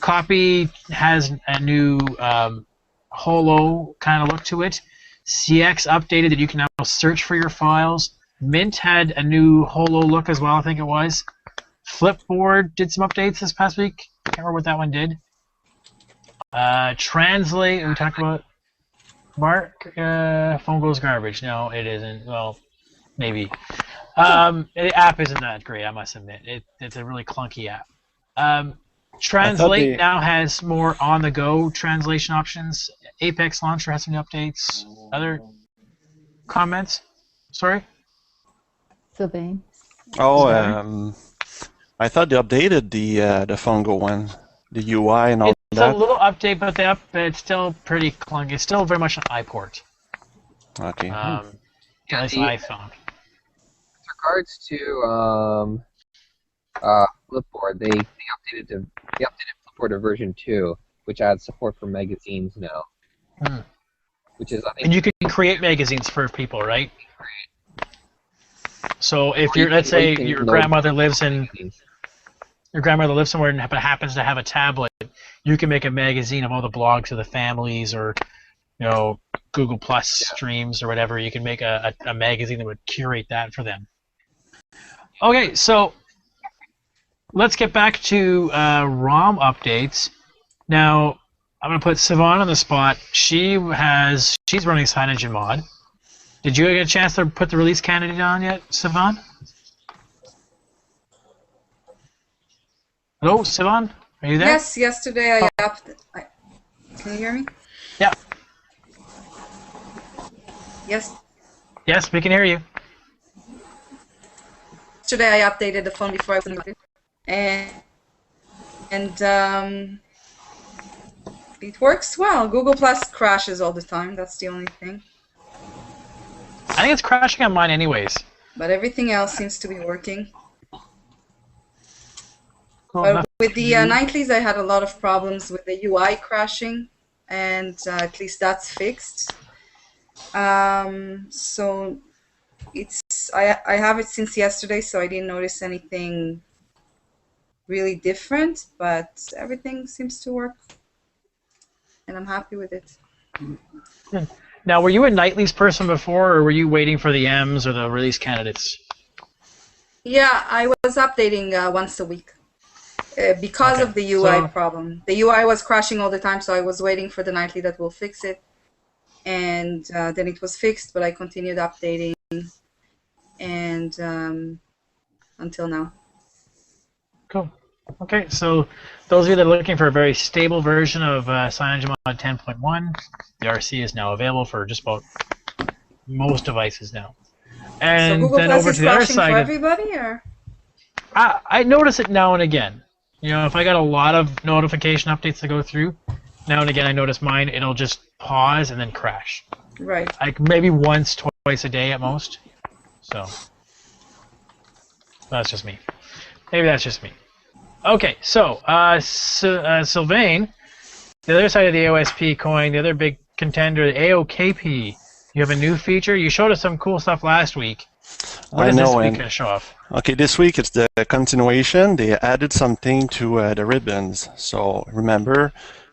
Speaker 3: Copy has a new holo kind of look to it. CX updated that you can now search for your files. Mint had a new holo look as well, I think it was. Flipboard did some updates this past week. I can't remember what that one did. Translate, we talked about. Mark, phone goes garbage. No, it isn't. Well, maybe. The app isn't that great, I must admit. It's a really clunky app. Translate now has more on-the-go translation options. Apex Launcher has some new updates. Other comments? Sorry?
Speaker 1: Sylvain.
Speaker 2: I thought they updated the PhoneGo one, the UI and all that.
Speaker 3: It's a little update, but it's still pretty clunky. It's still very much an iPort.
Speaker 2: Okay.
Speaker 3: It's iPhone.
Speaker 5: With regards to Flipboard, they updated Flipboard to version 2, which adds support for magazines now. Which is, I think,
Speaker 3: and you can create magazines for people, right? So if let's say your grandmother lives somewhere and happens to have a tablet, you can make a magazine of all the blogs of the families, or Google Plus streams or whatever. You can make a magazine that would curate that for them. Okay, so let's get back to ROM updates. Now I'm gonna put Savon on the spot. She's running Signage and Mod. Did you get a chance to put the release candidate on yet, Savon? Hello, Sivan? Are you there?
Speaker 4: Yes, yesterday can you hear me?
Speaker 3: Yeah.
Speaker 4: Yes.
Speaker 3: Yes, we can hear you.
Speaker 4: Yesterday I updated the phone before I went and it works well. Google Plus crashes all the time. That's the only thing.
Speaker 3: I think it's crashing on mine anyways.
Speaker 4: But everything else seems to be working.
Speaker 3: Cool.
Speaker 4: But with the nightlies, I had a lot of problems with the UI crashing, and at least that's fixed. So I have it since yesterday, so I didn't notice anything really different, but everything seems to work, and I'm happy with it.
Speaker 3: Now, were you a nightlies person before, or were you waiting for the M's or the release candidates?
Speaker 4: Yeah, I was updating once a week because of the UI problem. The UI was crashing all the time, so I was waiting for the nightly that will fix it, and then it was fixed, but I continued updating, and until now.
Speaker 3: Cool. Okay, so those of you that are looking for a very stable version of CyanogenMod 10.1, the RC is now available for just about most devices now. And
Speaker 4: so Google
Speaker 3: then
Speaker 4: Plus
Speaker 3: over
Speaker 4: is
Speaker 3: to the other
Speaker 4: crashing for
Speaker 3: side,
Speaker 4: everybody, or?
Speaker 3: I notice it now and again. You know, if I got a lot of notification updates to go through, now and again I notice mine, it'll just pause and then crash.
Speaker 4: Right.
Speaker 3: Like maybe once, twice a day at most. So that's just me. Maybe that's just me. Okay, so Sylvain, the other side of the AOSP coin, the other big contender, the AOKP. You have a new feature. You showed us some cool stuff last week. What is this week going to show off?
Speaker 2: Okay, this week it's the continuation. They added something to the ribbons. So remember,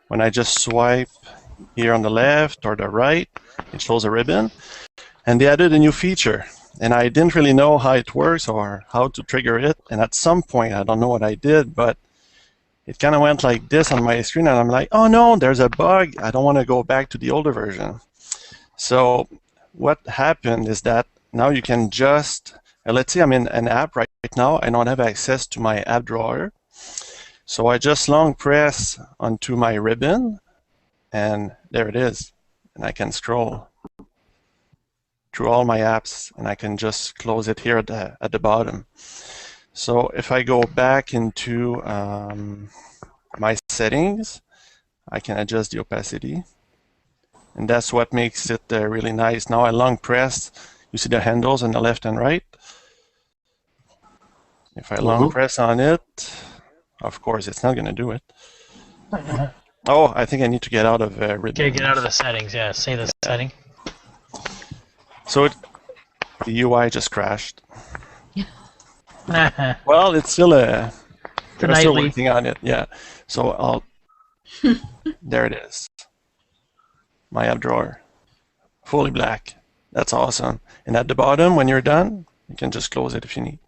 Speaker 2: when I just swipe here on the left or the right, it shows a ribbon. And they added a new feature. And I didn't really know how it works or how to trigger it. And at some point, I don't know what I did, but it kind of went like this on my screen. And I'm like, oh no, there's a bug. I don't want to go back to the older version. So what happened is that now you can just, let's say I'm in an app right now. I don't have access to my app drawer. So I just long press onto my ribbon, and there it is. And I can scroll through all my apps, and I can just close it here at the bottom. So if I go back into my settings, I can adjust the opacity, and that's what makes it really nice. Now I long press, you see the handles on the left and right. If I long press on it, of course it's not going to do it. Oh, I think I need to get out of ribbon.
Speaker 3: Okay, get out of the settings. Yeah, save the setting.
Speaker 2: So the UI just crashed. Well, it's still they're still working on it. Yeah. So I'll. There it is. My app drawer, fully black. That's awesome. And at the bottom, when you're done, you can just close it if you need.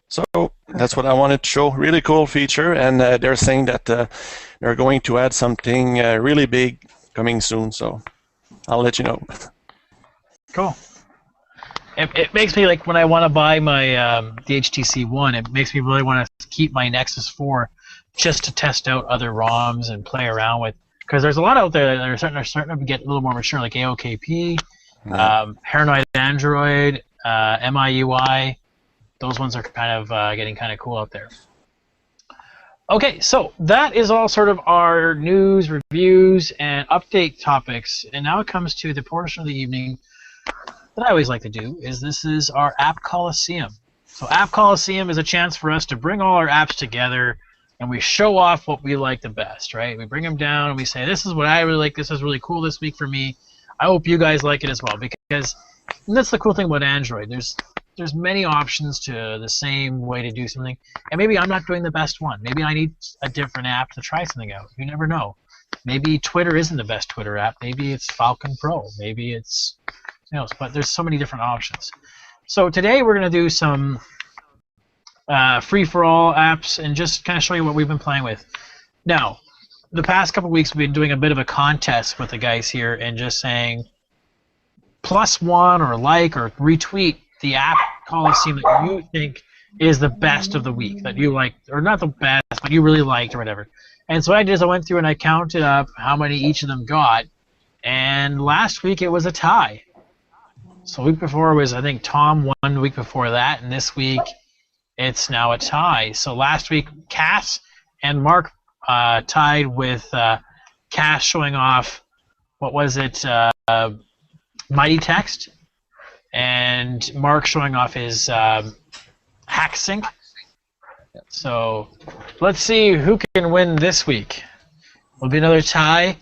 Speaker 2: So that's what I wanted to show. Really cool feature, and they're saying that they're going to add something really big coming soon. So I'll let you know.
Speaker 3: Cool. It makes me, like, when I want to buy my the HTC One, it makes me really want to keep my Nexus 4 just to test out other ROMs and play around with. Because there's a lot out there that are starting to get a little more mature, like AOKP, Paranoid Android, MIUI. Those ones are kind of getting kind of cool out there. Okay, so that is all sort of our news, reviews, and update topics. And now it comes to the portion of the evening that I always like to do, is this is our App Coliseum. So App Coliseum is a chance for us to bring all our apps together and we show off what we like the best, right? We bring them down and we say, this is what I really like, this is really cool this week for me. I hope you guys like it as well, because that's the cool thing about Android. There's many options to the same way to do something, and maybe I'm not doing the best one. Maybe I need a different app to try something out. You never know. Maybe Twitter isn't the best Twitter app. Maybe it's Falcon Pro. Maybe it's, but there's so many different options. So today we're going to do some free-for-all apps and just kind of show you what we've been playing with. Now, the past couple weeks we've been doing a bit of a contest with the guys here and just saying +1 or like or retweet the App Coliseum that you think is the best of the week that you liked, or not the best, but you really liked or whatever. And so what I did is I went through and I counted up how many each of them got, and last week it was a tie. So the week before was, I think, Tom won the week before that, and this week it's now a tie. So last week Cass and Mark tied with Cass showing off, what was it, Mighty Text, and Mark showing off his hack sync. So let's see who can win this week. Will it be another tie?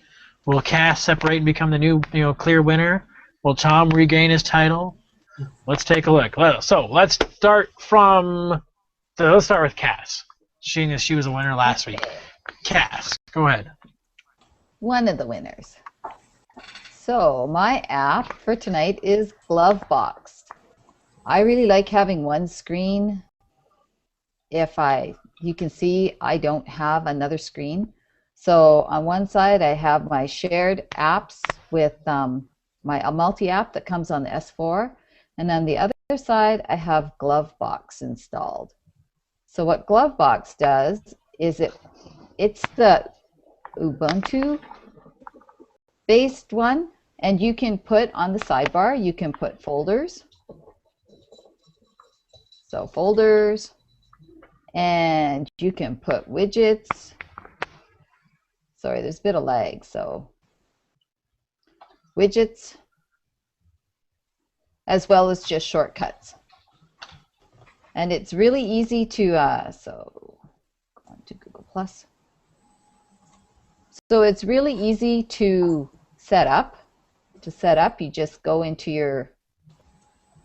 Speaker 3: Will Cass separate and become the new, clear winner? Will Tom regain his title? Let's take a look. So let's start with Cass, seeing as she was a winner last week. Cass, go ahead.
Speaker 1: One of the winners. So my app for tonight is Glovebox. I really like having one screen. You can see I don't have another screen. So on one side I have my shared apps with my multi-app that comes on the S4, and on the other side I have Glovebox installed. So what Glovebox does is it's the Ubuntu based one, and you can put on the sidebar, you can put folders. So folders, and you can put widgets. Sorry, there's a bit of lag, so widgets, as well as just shortcuts. And it's really easy to, so go on to Google+. So it's really easy to set up. You just go into you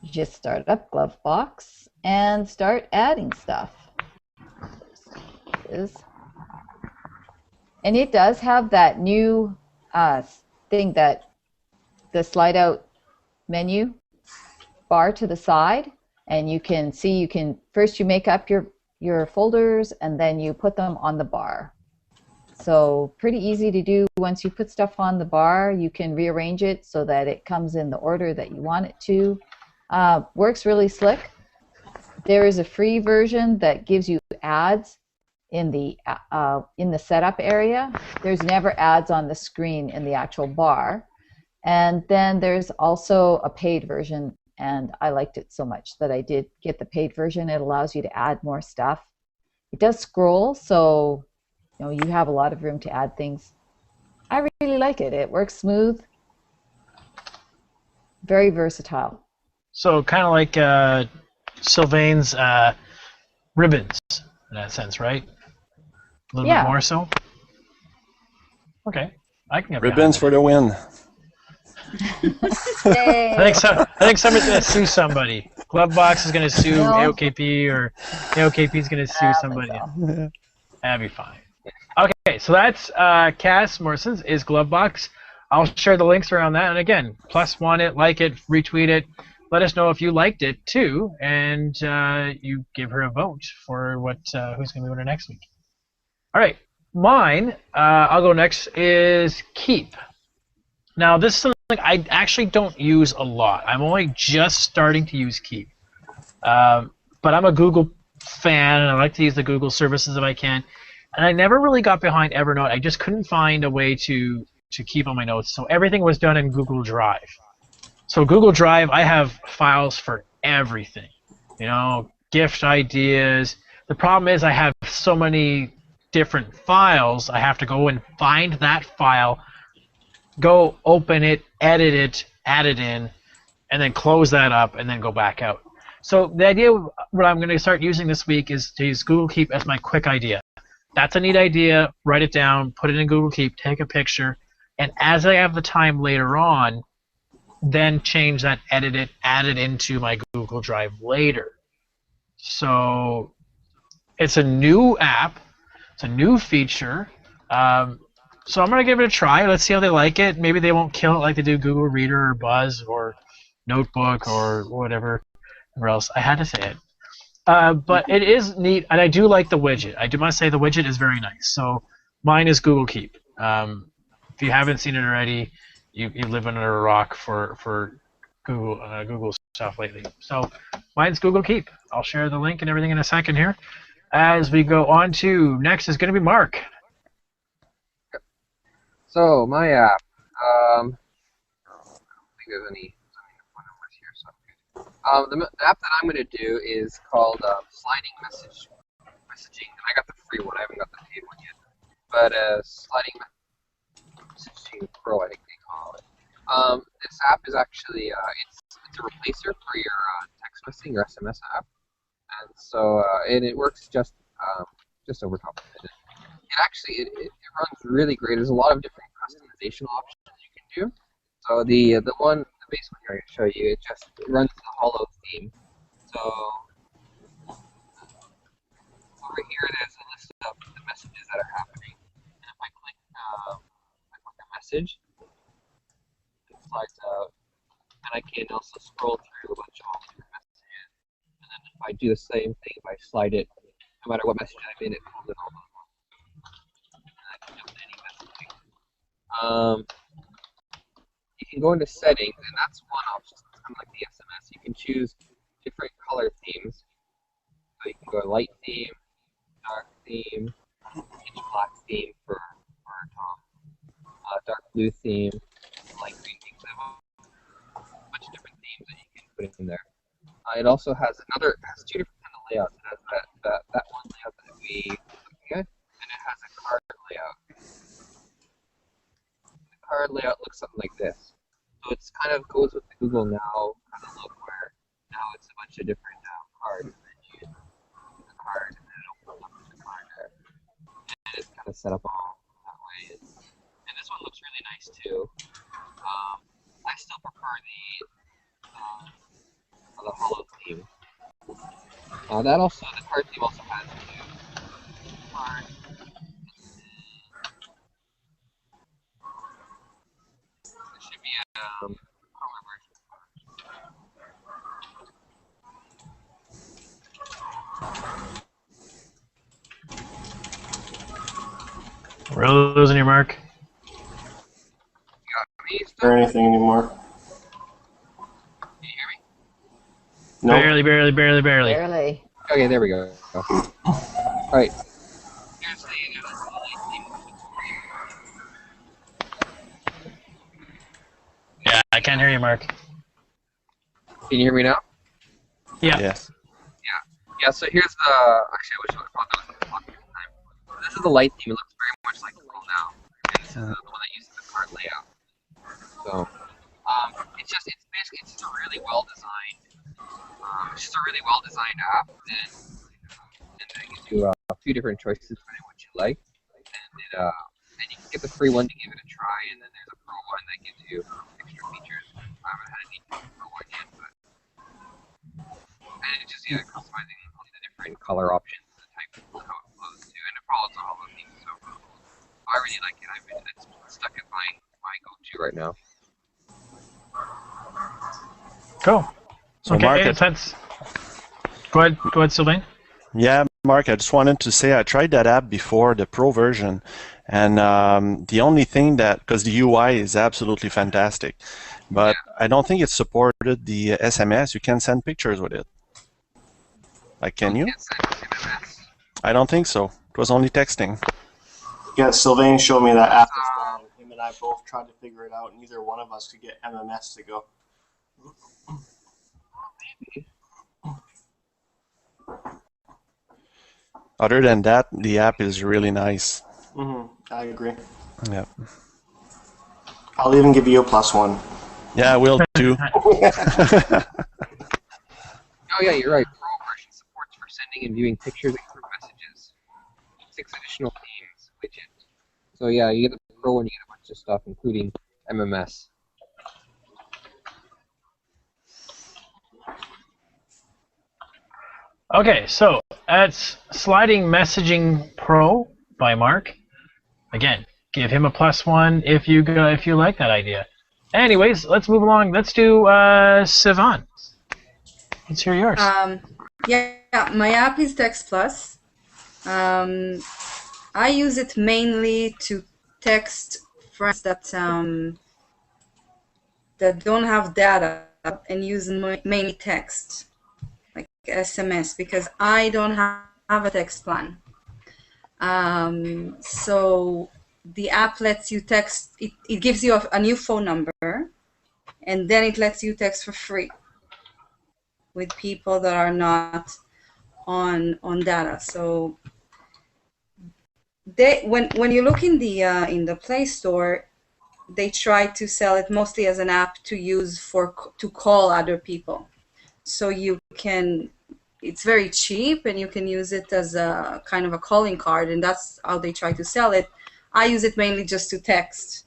Speaker 1: just start up Glovebox and start adding stuff. And it does have that new thing, that the slide out menu bar to the side, and you can see first you make up your folders and then you put them on the bar. So pretty easy to do. Once you put stuff on the bar, you can rearrange it so that it comes in the order that you want it to. Works really slick. There is a free version that gives you ads in the setup area. There's never ads on the screen in the actual bar. And then there's also a paid version, and I liked it so much that I did get the paid version. It allows you to add more stuff. It does scroll, so you have a lot of room to add things. I really like it. It works smooth, very versatile.
Speaker 3: So kind of like Sylvain's ribbons in that sense, right? A little bit more so. Okay, I can get
Speaker 2: ribbons for the win.
Speaker 3: I think somebody's going to sue somebody. Glovebox is going to sue AOKP, or AOKP is going to sue somebody. So. That'd be fine. Okay, so that's Cass Morrison's is Glovebox. I'll share the links around that, and again, +1 it, like it, retweet it. Let us know if you liked it too, and you give her a vote for who's going to be winner next week. All right, mine. I'll go next. Is Keep. Now this is something I actually don't use a lot. I'm only just starting to use Keep, but I'm a Google fan, and I like to use the Google services if I can. And I never really got behind Evernote. I just couldn't find a way to keep on my notes. So everything was done in Google Drive. So Google Drive, I have files for everything. Gift ideas. The problem is I have so many different files. I have to go and find that file, go open it, edit it, add it in, and then close that up and then go back out. So the idea, what I'm going to start using this week, is to use Google Keep as my quick idea. That's a neat idea. Write it down, put it in Google Keep, take a picture, and as I have the time later on, then change that, edit it, add it into my Google Drive later. So it's a new app. It's a new feature. So I'm going to give it a try. Let's see how they like it. Maybe they won't kill it like they do Google Reader or Buzz or Notebook or whatever else. I had to say it. But it is neat, and I do like the widget. I do must say the widget is very nice. So mine is Google Keep. If you haven't seen it already, you live under a rock for Google Microsoft lately. So mine's Google Keep. I'll share the link and everything in a second here. As we go on to next is going to be Mark.
Speaker 5: So my app. I don't think there's any phone numbers here, so I'm good. The app that I'm going to do is called Sliding Messaging, and I got the free one. I haven't got the paid one yet. But Sliding Messaging Pro, I think they call it. This app is actually it's a replacer for your text messaging or SMS app, and so and it works just over top of it. It runs really great. There's a lot of different customization options you can do. So the base one here I'm going to show you, it runs the Hollow theme. So over here there's a list of the messages that are happening. And if I click a message, it slides out. And I can also scroll through a bunch of all different messages. And then if I do the same thing, if I slide it, no matter what message I'm in, it pulls in all those ones. And I can jump to any messaging. You can go into settings, and that's one option. It's kind of like the SMS. You can choose different color themes. So you can go light theme, dark theme, pitch black theme for Tom, dark blue theme, light green theme. So a bunch of different themes that you can put in there. It also has two different kind of layouts. It has that one layout that we were looking at, and it has a card layout. The card layout looks something like this. So it's kind of goes with the Google Now kind of look, where now it's a bunch of different cards, and then you use the card, and then it opens up the card there. And it's kind of set up all that way. And this one looks really nice too. I still prefer the Hollow theme. The card theme also has two cards. There should be a color version.
Speaker 3: We're losing your Mark.
Speaker 5: You got me still?
Speaker 6: Or anything anymore.
Speaker 5: Can you hear me?
Speaker 6: No.
Speaker 3: Barely.
Speaker 1: Barely.
Speaker 5: Okay, there we go. Alright. Here's the light theme.
Speaker 3: Yeah, I can't hear you, Mark.
Speaker 5: Can you hear me now?
Speaker 3: Yeah.
Speaker 2: Yes.
Speaker 5: Yeah, so here's the... Actually, I wish I would have thought that was the talking time. This is the light theme. It looks very much like Google Now. And this is the one that uses the card layout. So, it's just a really well-designed... it's just a really well-designed app. And it gives you a few different choices depending on what you like. And you can get the free one to give it a try. And then there's a pro one that gives you extra features. I haven't had any pro one yet, but... And it's just customizing all the different color options, the type of how it flows too, and it follows all of these. So I really like it. It's stuck at my go-to right now.
Speaker 3: Cool.
Speaker 2: So
Speaker 3: okay,
Speaker 2: Mark,
Speaker 3: that's... Go ahead, Sylvain.
Speaker 2: Yeah, Mark, I just wanted to say I tried that app before, the Pro version, and the only thing because the UI is absolutely fantastic, but I don't think it supported the SMS. You can send pictures with it. Like, can you?
Speaker 5: Can't send MMS.
Speaker 2: I don't think so. It was only texting.
Speaker 6: Yeah, Sylvain showed me that app as well. Him and I both tried to figure it out, and neither one of us could get MMS to go.
Speaker 2: Other than that, the app is really nice.
Speaker 6: I agree.
Speaker 2: Yeah.
Speaker 6: I'll even give you a +1.
Speaker 2: Yeah, I will too.
Speaker 5: Oh yeah, you're right. Pro version supports for sending and viewing pictures and group messages. 6 additional themes widget. So yeah, you get the Pro and you get a bunch of stuff, including MMS.
Speaker 3: Okay, so that's Sliding Messaging Pro by Mark. Again, give him a +1 if you like that idea. Anyways, let's move along. Let's do Sivan. Let's hear yours.
Speaker 4: Yeah, my app is Text Plus. I use it mainly to text friends that don't have data and use mainly text, like SMS, because I don't have a text plan. So the app lets you text, it gives you a new phone number, and then it lets you text for free with people that are not on data. So when you look in the Play Store, they try to sell it mostly as an app to use to call other people. So it's very cheap, and you can use it as a kind of a calling card, and that's how they try to sell it. I use it mainly just to text.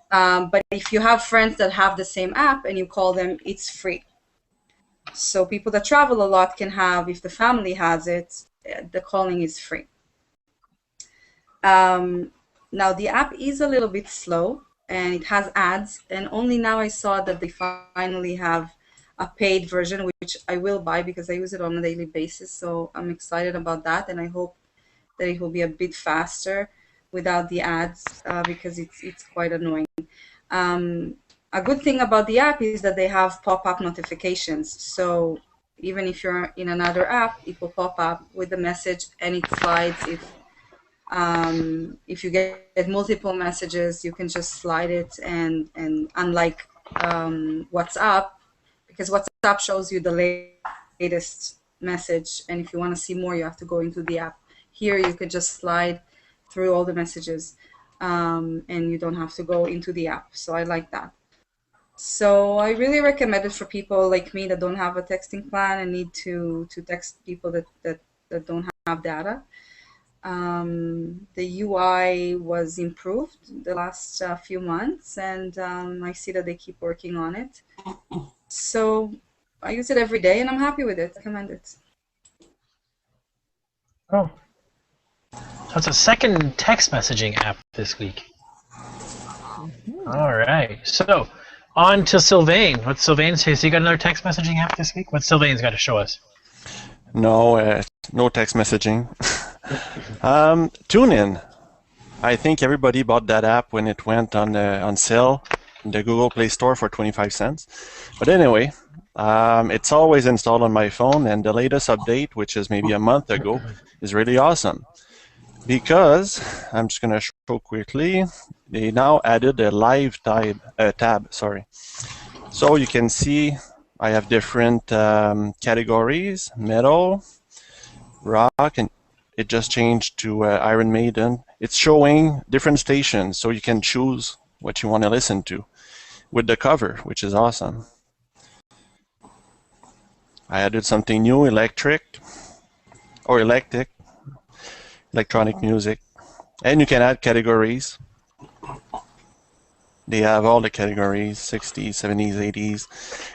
Speaker 4: But if you have friends that have the same app and you call them, it's free. So people that travel a lot can have, if the family has it, the calling is free. Now the app is a little bit slow, and it has ads, and only now I saw that they finally have a paid version, which I will buy because I use it on a daily basis. So I'm excited about that, and I hope that it will be a bit faster without the ads, because it's quite annoying. A good thing about the app is that they have pop-up notifications. So even if you're in another app, it will pop up with the message, and it slides. If you get multiple messages, you can just slide it, and unlike WhatsApp, because WhatsApp shows you the latest message, and if you want to see more, you have to go into the app. Here you could just slide through all the messages, and you don't have to go into the app. So I like that. So I really recommend it for people like me that don't have a texting plan and need to text people that don't have data. The UI was improved the last few months, and I see that they keep working on it. So I use it every day, and I'm happy with it. I recommend it.
Speaker 3: Oh. So it's a second text messaging app this week. All right. So on to Sylvain. What's Sylvain say? So you got another text messaging app this week? What's Sylvain's got to show us?
Speaker 2: No, no text messaging. TuneIn. I think everybody bought that app when it went on sale in the Google Play Store for 25 cents. But anyway, it's always installed on my phone, and the latest update, which is maybe a month ago, is really awesome. Because, I'm just going to show quickly, they now added a live tab. So you can see I have different categories, metal, rock, and it just changed to Iron Maiden. It's showing different stations, so you can choose what you want to listen to with the cover, which is awesome. I added something new, electronic music, and you can add categories. They have all the categories, 60s, 70s, 80s,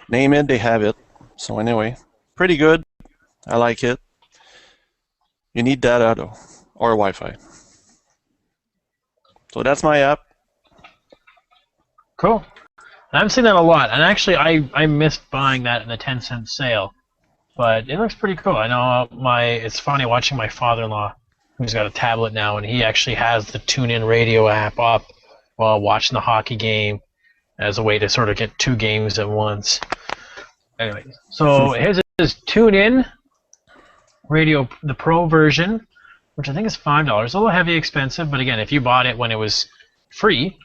Speaker 2: name it, they have it. So anyway, pretty good. I like it. You need data though, or Wi-Fi. So that's my app.
Speaker 3: Cool. I'm seeing that a lot, and actually I missed buying that in the 10-cent sale, but it looks pretty cool. I know it's funny watching my father-in-law, who's got a tablet now, and he actually has the TuneIn radio app up while watching the hockey game as a way to sort of get two games at once. Anyway, so his is TuneIn Radio, the Pro version, which I think is $5. A little heavy expensive, but again, if you bought it when it was free,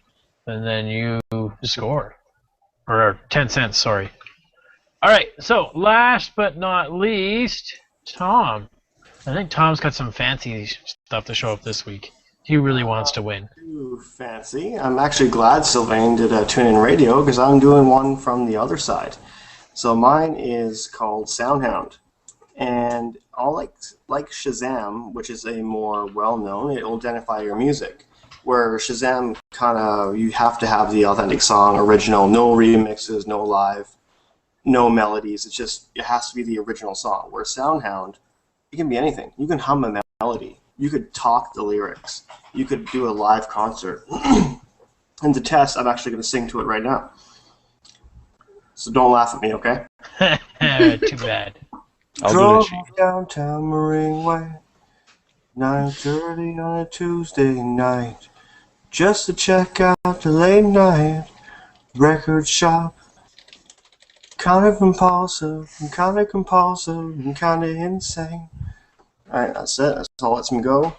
Speaker 3: then you scored. Or 10 cents, sorry. All right, so last but not least, Tom. I think Tom's got some fancy stuff to show up this week. He really wants to win.
Speaker 6: Ooh, fancy. I'm actually glad Sylvain did a TuneIn Radio because I'm doing one from the other side. So mine is called SoundHound. And all like Shazam, which is a more well-known, it will identify your music. Where Shazam kind of, you have to have the authentic song, original, no remixes, no live, no melodies. It has to be the original song. Where SoundHound, it can be anything. You can hum a melody. You could talk the lyrics. You could do a live concert. And to test, I'm actually going to sing to it right now. So don't laugh at me, okay?
Speaker 3: Too bad.
Speaker 6: Drove downtown Marine Way, 9:30 on a Tuesday night, just to check out the late night record shop. kind of impulsive, I'm kind of compulsive, I'm kind of insane. Alright, that's it. That's all lets me go.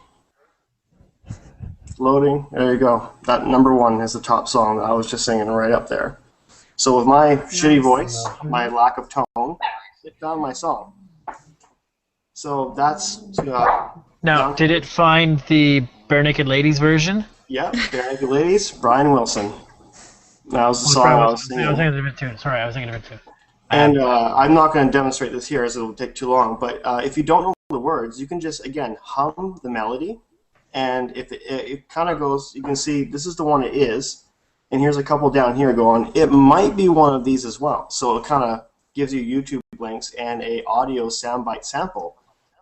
Speaker 6: Loading. There you go. That number 1 is the top song that I was just singing right up there. So with my shitty voice, my lack of tone, it found my song. So that's...
Speaker 3: Now, did it find the Bare Naked Ladies version?
Speaker 6: Yeah, Bare Naked Ladies, Brian Wilson. That was the song I was singing.
Speaker 3: I was thinking of a different tune. Sorry, I was thinking of a different tune.
Speaker 6: And I'm not going to demonstrate this here as it will take too long, but if you don't know the words, you can just, again, hum the melody. And if it kind of goes, you can see this is the one it is. And here's a couple down here going, it might be one of these as well. So it kind of gives you YouTube links and a audio soundbite sample.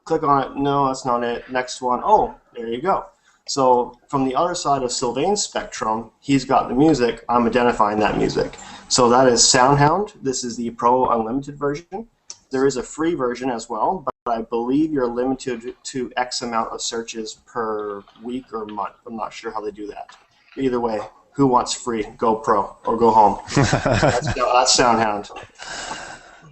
Speaker 6: Click on it. No, that's not it. Next one. Oh, there you go. So from the other side of Sylvain's spectrum, he's got the music. I'm identifying that music. So that is SoundHound. This is the Pro Unlimited version. There is a free version as well, but I believe you're limited to X amount of searches per week or month. I'm not sure how they do that. Either way, who wants free? Go Pro or go home. That's SoundHound.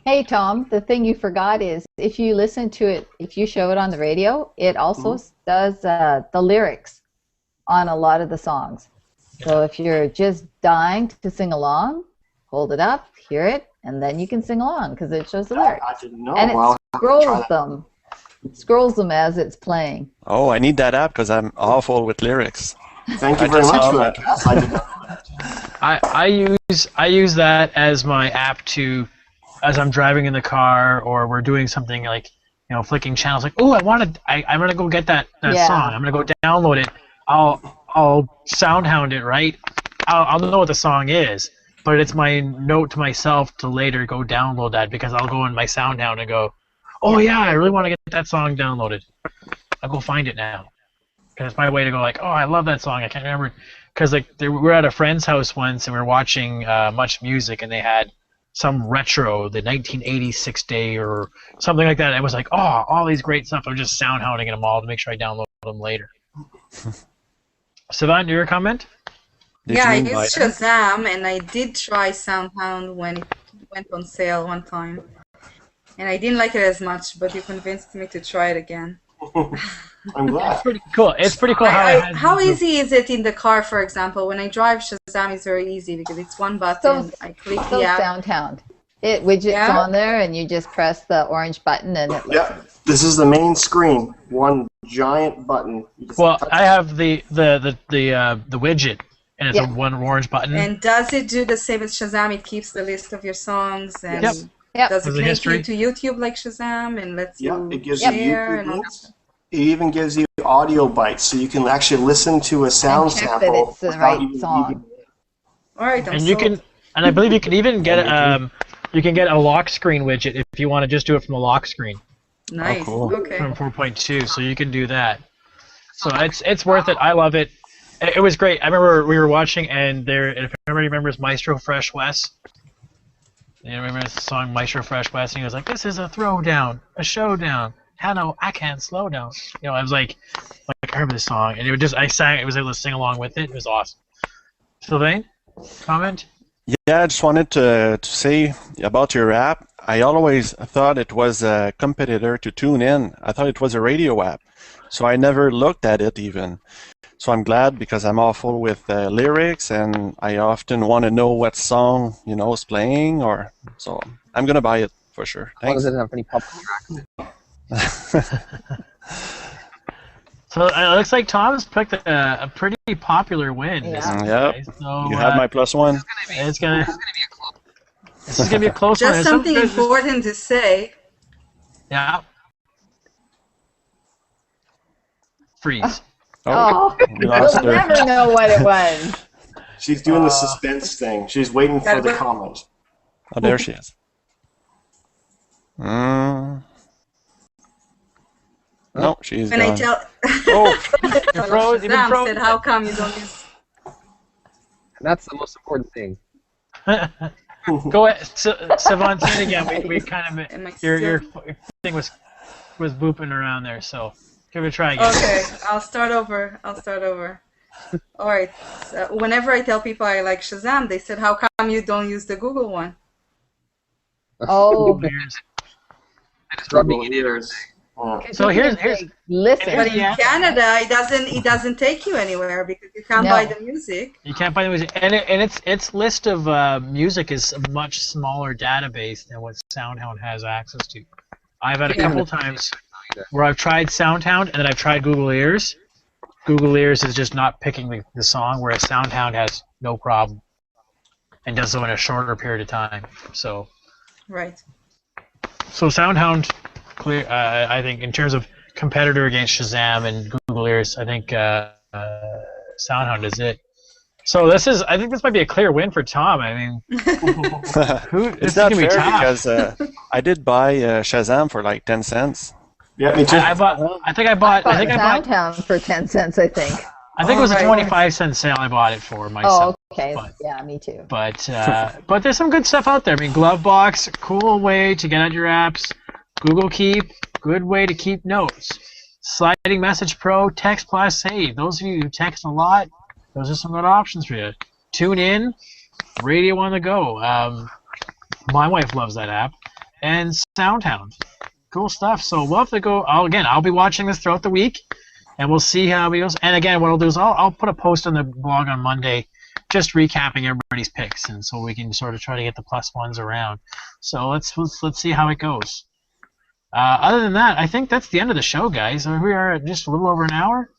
Speaker 1: Hey, Tom, the thing you forgot is if you listen to it, if you show it on the radio, it also does the lyrics on a lot of the songs. So if you're just dying to sing along, hold it up, hear it, and then you can sing along because it shows the lyrics.
Speaker 6: I didn't know.
Speaker 1: And it scrolls them as it's playing.
Speaker 2: Oh, I need that app because I'm awful with lyrics.
Speaker 6: Thank you very much for that. I did not know that.
Speaker 3: I use that as my app to, as I'm driving in the car or we're doing something like, flicking channels. Like, oh, I'm gonna go get that song. I'm gonna go download it. I'll SoundHound it, right? I'll know what the song is, but it's my note to myself to later go download that because I'll go in my SoundHound and go, oh yeah, I really want to get that song downloaded. I'll go find it now. Because it's my way to go like, oh, I love that song. I can't remember. Because we were at a friend's house once and we were watching Much Music and they had some retro, the 1986 day or something like that. And it was like, oh, all these great stuff. I'm just SoundHounding them all to make sure I download them later. Savant, your comment?
Speaker 4: I used Shazam, and I did try SoundHound when it went on sale one time. And I didn't like it as much, but you convinced me to try it again.
Speaker 6: I'm glad.
Speaker 3: It's pretty cool. It's pretty cool
Speaker 4: how easy is it in the car, for example? When I drive, Shazam is very easy because it's one button. I click the app.
Speaker 1: SoundHound. It widgets on there, and you just press the orange button, and it listens.
Speaker 6: This is the main screen. One giant button.
Speaker 3: Well, I have the widget, and it's a one orange button.
Speaker 4: And does it do the same as Shazam? It keeps the list of your songs and does it link you to YouTube like Shazam and lets you
Speaker 6: it gives
Speaker 4: share
Speaker 6: you YouTube links. It even gives you audio bites, so you can actually listen to a sound
Speaker 1: and check
Speaker 6: sample.
Speaker 1: that it's the right song.
Speaker 4: All right,
Speaker 3: and I believe you can even get a lock screen widget if you want to just do it from the lock screen.
Speaker 4: Nice.
Speaker 2: Oh, cool.
Speaker 4: Okay.
Speaker 3: From 4.2, so you can do that. So it's worth it. I love it. It was great. I remember we were watching, and if everybody remembers Maestro Fresh West. You remember the song Maestro Fresh West? And he was like, "This is a throwdown, a showdown. Hello, I can't slow down." I was like I remember this song, and I was able to sing along with it. It was awesome. Sylvain, comment?
Speaker 2: Yeah, I just wanted to say about your app. I always thought it was a competitor to TuneIn. I thought it was a radio app, so I never looked at it even. So I'm glad because I'm awful with lyrics, and I often want to know what song is playing. So I'm gonna buy it for sure. Thanks.
Speaker 5: As long as it doesn't have any pop tracks.
Speaker 3: So it looks like Tom's picked a pretty popular win.
Speaker 2: Yeah.
Speaker 3: So,
Speaker 2: you have my +1.
Speaker 3: It's gonna be a close one.
Speaker 4: Just something important to say.
Speaker 3: Yeah. Freeze.
Speaker 1: Oh,
Speaker 2: we lost
Speaker 1: we'll
Speaker 2: her.
Speaker 1: never know what it was.
Speaker 6: She's doing the suspense thing. She's waiting for the comment.
Speaker 2: Oh, there she is. No, she's
Speaker 4: When
Speaker 2: gone.
Speaker 4: I tell
Speaker 3: You're froze. You've been
Speaker 4: Sam
Speaker 3: froze.
Speaker 4: said, how come you don't use...
Speaker 5: That's the most important thing.
Speaker 3: Go ahead, Savant, say it again. We kind of your thing was booping around there, so give it a try again.
Speaker 4: Okay, I'll start over. All right. Whenever I tell people I like Shazam, they said, how come you don't use the Google one?
Speaker 1: Oh,
Speaker 5: They're just rubbing it in, aren't they?
Speaker 3: So here's
Speaker 1: listen.
Speaker 4: But in Canada, it doesn't take you anywhere because you can't buy the music.
Speaker 3: You can't buy the music, and its list of music is a much smaller database than what SoundHound has access to. I've had a couple times where I've tried SoundHound and then I've tried Google Ears. Google Ears is just not picking the song, whereas SoundHound has no problem and does so in a shorter period of time. So SoundHound, clear. I think in terms of competitor against Shazam and Google Ears, I think SoundHound is it. So I think this might be a clear win for Tom. I mean,
Speaker 2: it's not fair because I did buy Shazam for like 10 cents.
Speaker 6: Yeah, me too.
Speaker 3: I think I bought
Speaker 1: SoundHound for 10 cents, I think.
Speaker 3: I think it was a 25-cent sale I bought it for myself.
Speaker 1: Oh, okay. Yeah, me too.
Speaker 3: But there's some good stuff out there. I mean, Glovebox, cool way to get at your apps. Google Keep, good way to keep notes. Sliding Message Pro, Text Plus Save. Those of you who text a lot, those are some good options for you. Tune in, radio on the go. My wife loves that app. And SoundHound. Cool stuff. So we'll have to go. I'll be watching this throughout the week, and we'll see how it goes. And again, what I'll do is I'll put a post on the blog on Monday just recapping everybody's picks, and so we can sort of try to get the plus ones around. So let's see how it goes. Other than that, I think that's the end of the show, guys. We are at just a little over an hour.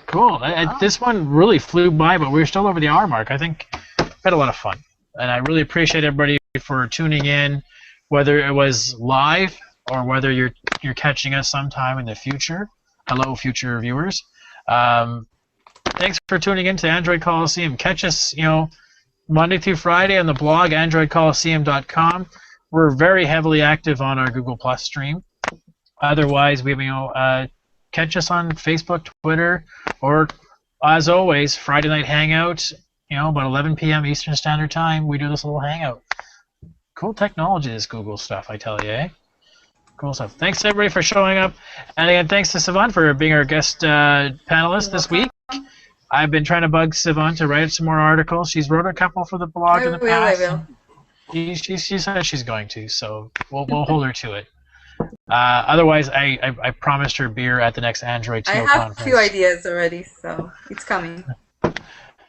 Speaker 3: Cool. This one really flew by, but we're still over the hour mark. I think we had a lot of fun, and I really appreciate everybody for tuning in, whether it was live or whether you're catching us sometime in the future. Hello, future viewers. Thanks for tuning in to Android Coliseum. Catch us, Monday through Friday on the blog, androidcoliseum.com. We're very heavily active on our Google Plus stream. Otherwise, catch us on Facebook, Twitter, or as always, Friday Night Hangout. About 11 p.m. Eastern Standard Time, we do this little hangout. Cool technology, this Google stuff, I tell you, eh? Cool stuff. Thanks, everybody, for showing up. And again, thanks to Savant for being our guest panelist this week. I've been trying to bug Savant to write some more articles. She's wrote a couple for the blog in the past.
Speaker 4: I will.
Speaker 3: She said she's going to, so we'll hold her to it. Otherwise, I promised her beer at the next Android TO conference.
Speaker 4: I have a few ideas already, so it's coming.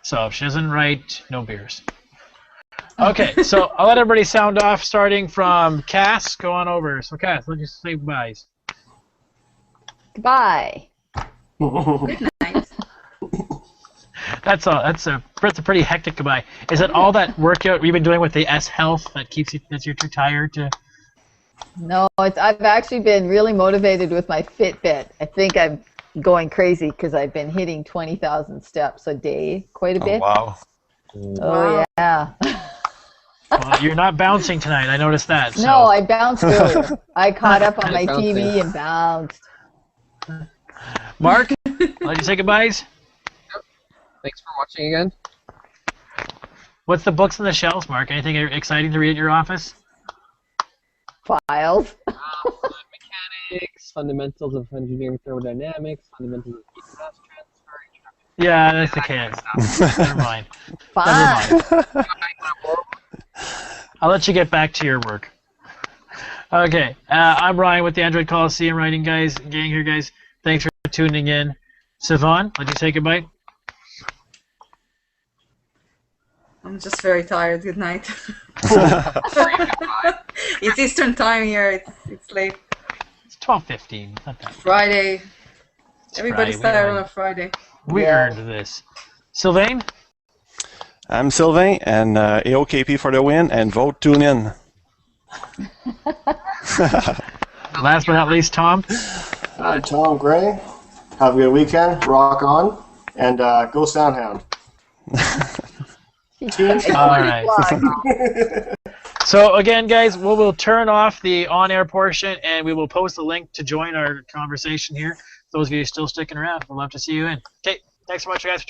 Speaker 3: So if she doesn't write, no beers. Okay, so I'll let everybody sound off, starting from Cass. Go on over. So Cass, let's just say goodbyes.
Speaker 1: Goodbye.
Speaker 4: Good night.
Speaker 3: That's a pretty hectic goodbye. Is it all that workout you've been doing with the S Health that you're too tired to?
Speaker 1: No, I've actually been really motivated with my Fitbit. I think I'm going crazy because I've been hitting 20,000 steps a day, quite a bit.
Speaker 2: Wow.
Speaker 1: Oh yeah.
Speaker 3: Well, you're not bouncing tonight. I noticed that. So.
Speaker 1: No, I bounced earlier. I caught up on my TV and bounced.
Speaker 3: Mark, let you say goodbyes.
Speaker 5: Thanks for watching again.
Speaker 3: What's the books on the shelves, Mark? Anything exciting to read at your office?
Speaker 1: Files.
Speaker 5: Fluid mechanics, fundamentals of engineering thermodynamics, fundamentals of heat mass transfer.
Speaker 3: Yeah, that's the case. Never mind.
Speaker 1: Fine.
Speaker 3: Never mind. I'll let you get back to your work. Okay, I'm Ryan with the Android Coliseum writing gang here, guys. Thanks for tuning in. Siobhan, let you say goodbye.
Speaker 4: I'm just very tired. Good night. It's Eastern time here. It's late.
Speaker 3: It's 12:15. Not that.
Speaker 4: Friday.
Speaker 3: It's
Speaker 4: Everybody's
Speaker 3: Friday.
Speaker 4: tired on a Friday.
Speaker 3: We earned this. Sylvain?
Speaker 2: I'm Sylvain, and AOKP for the win, and vote tune in.
Speaker 3: Last but not least, Tom.
Speaker 6: Tom Gray. Have a good weekend. Rock on. And go SoundHound.
Speaker 3: All right. So again, guys, we'll turn off the on-air portion, and we will post a link to join our conversation here. Those of you still sticking around, we'd love to see you in. Okay, thanks so much, guys, for tuning in.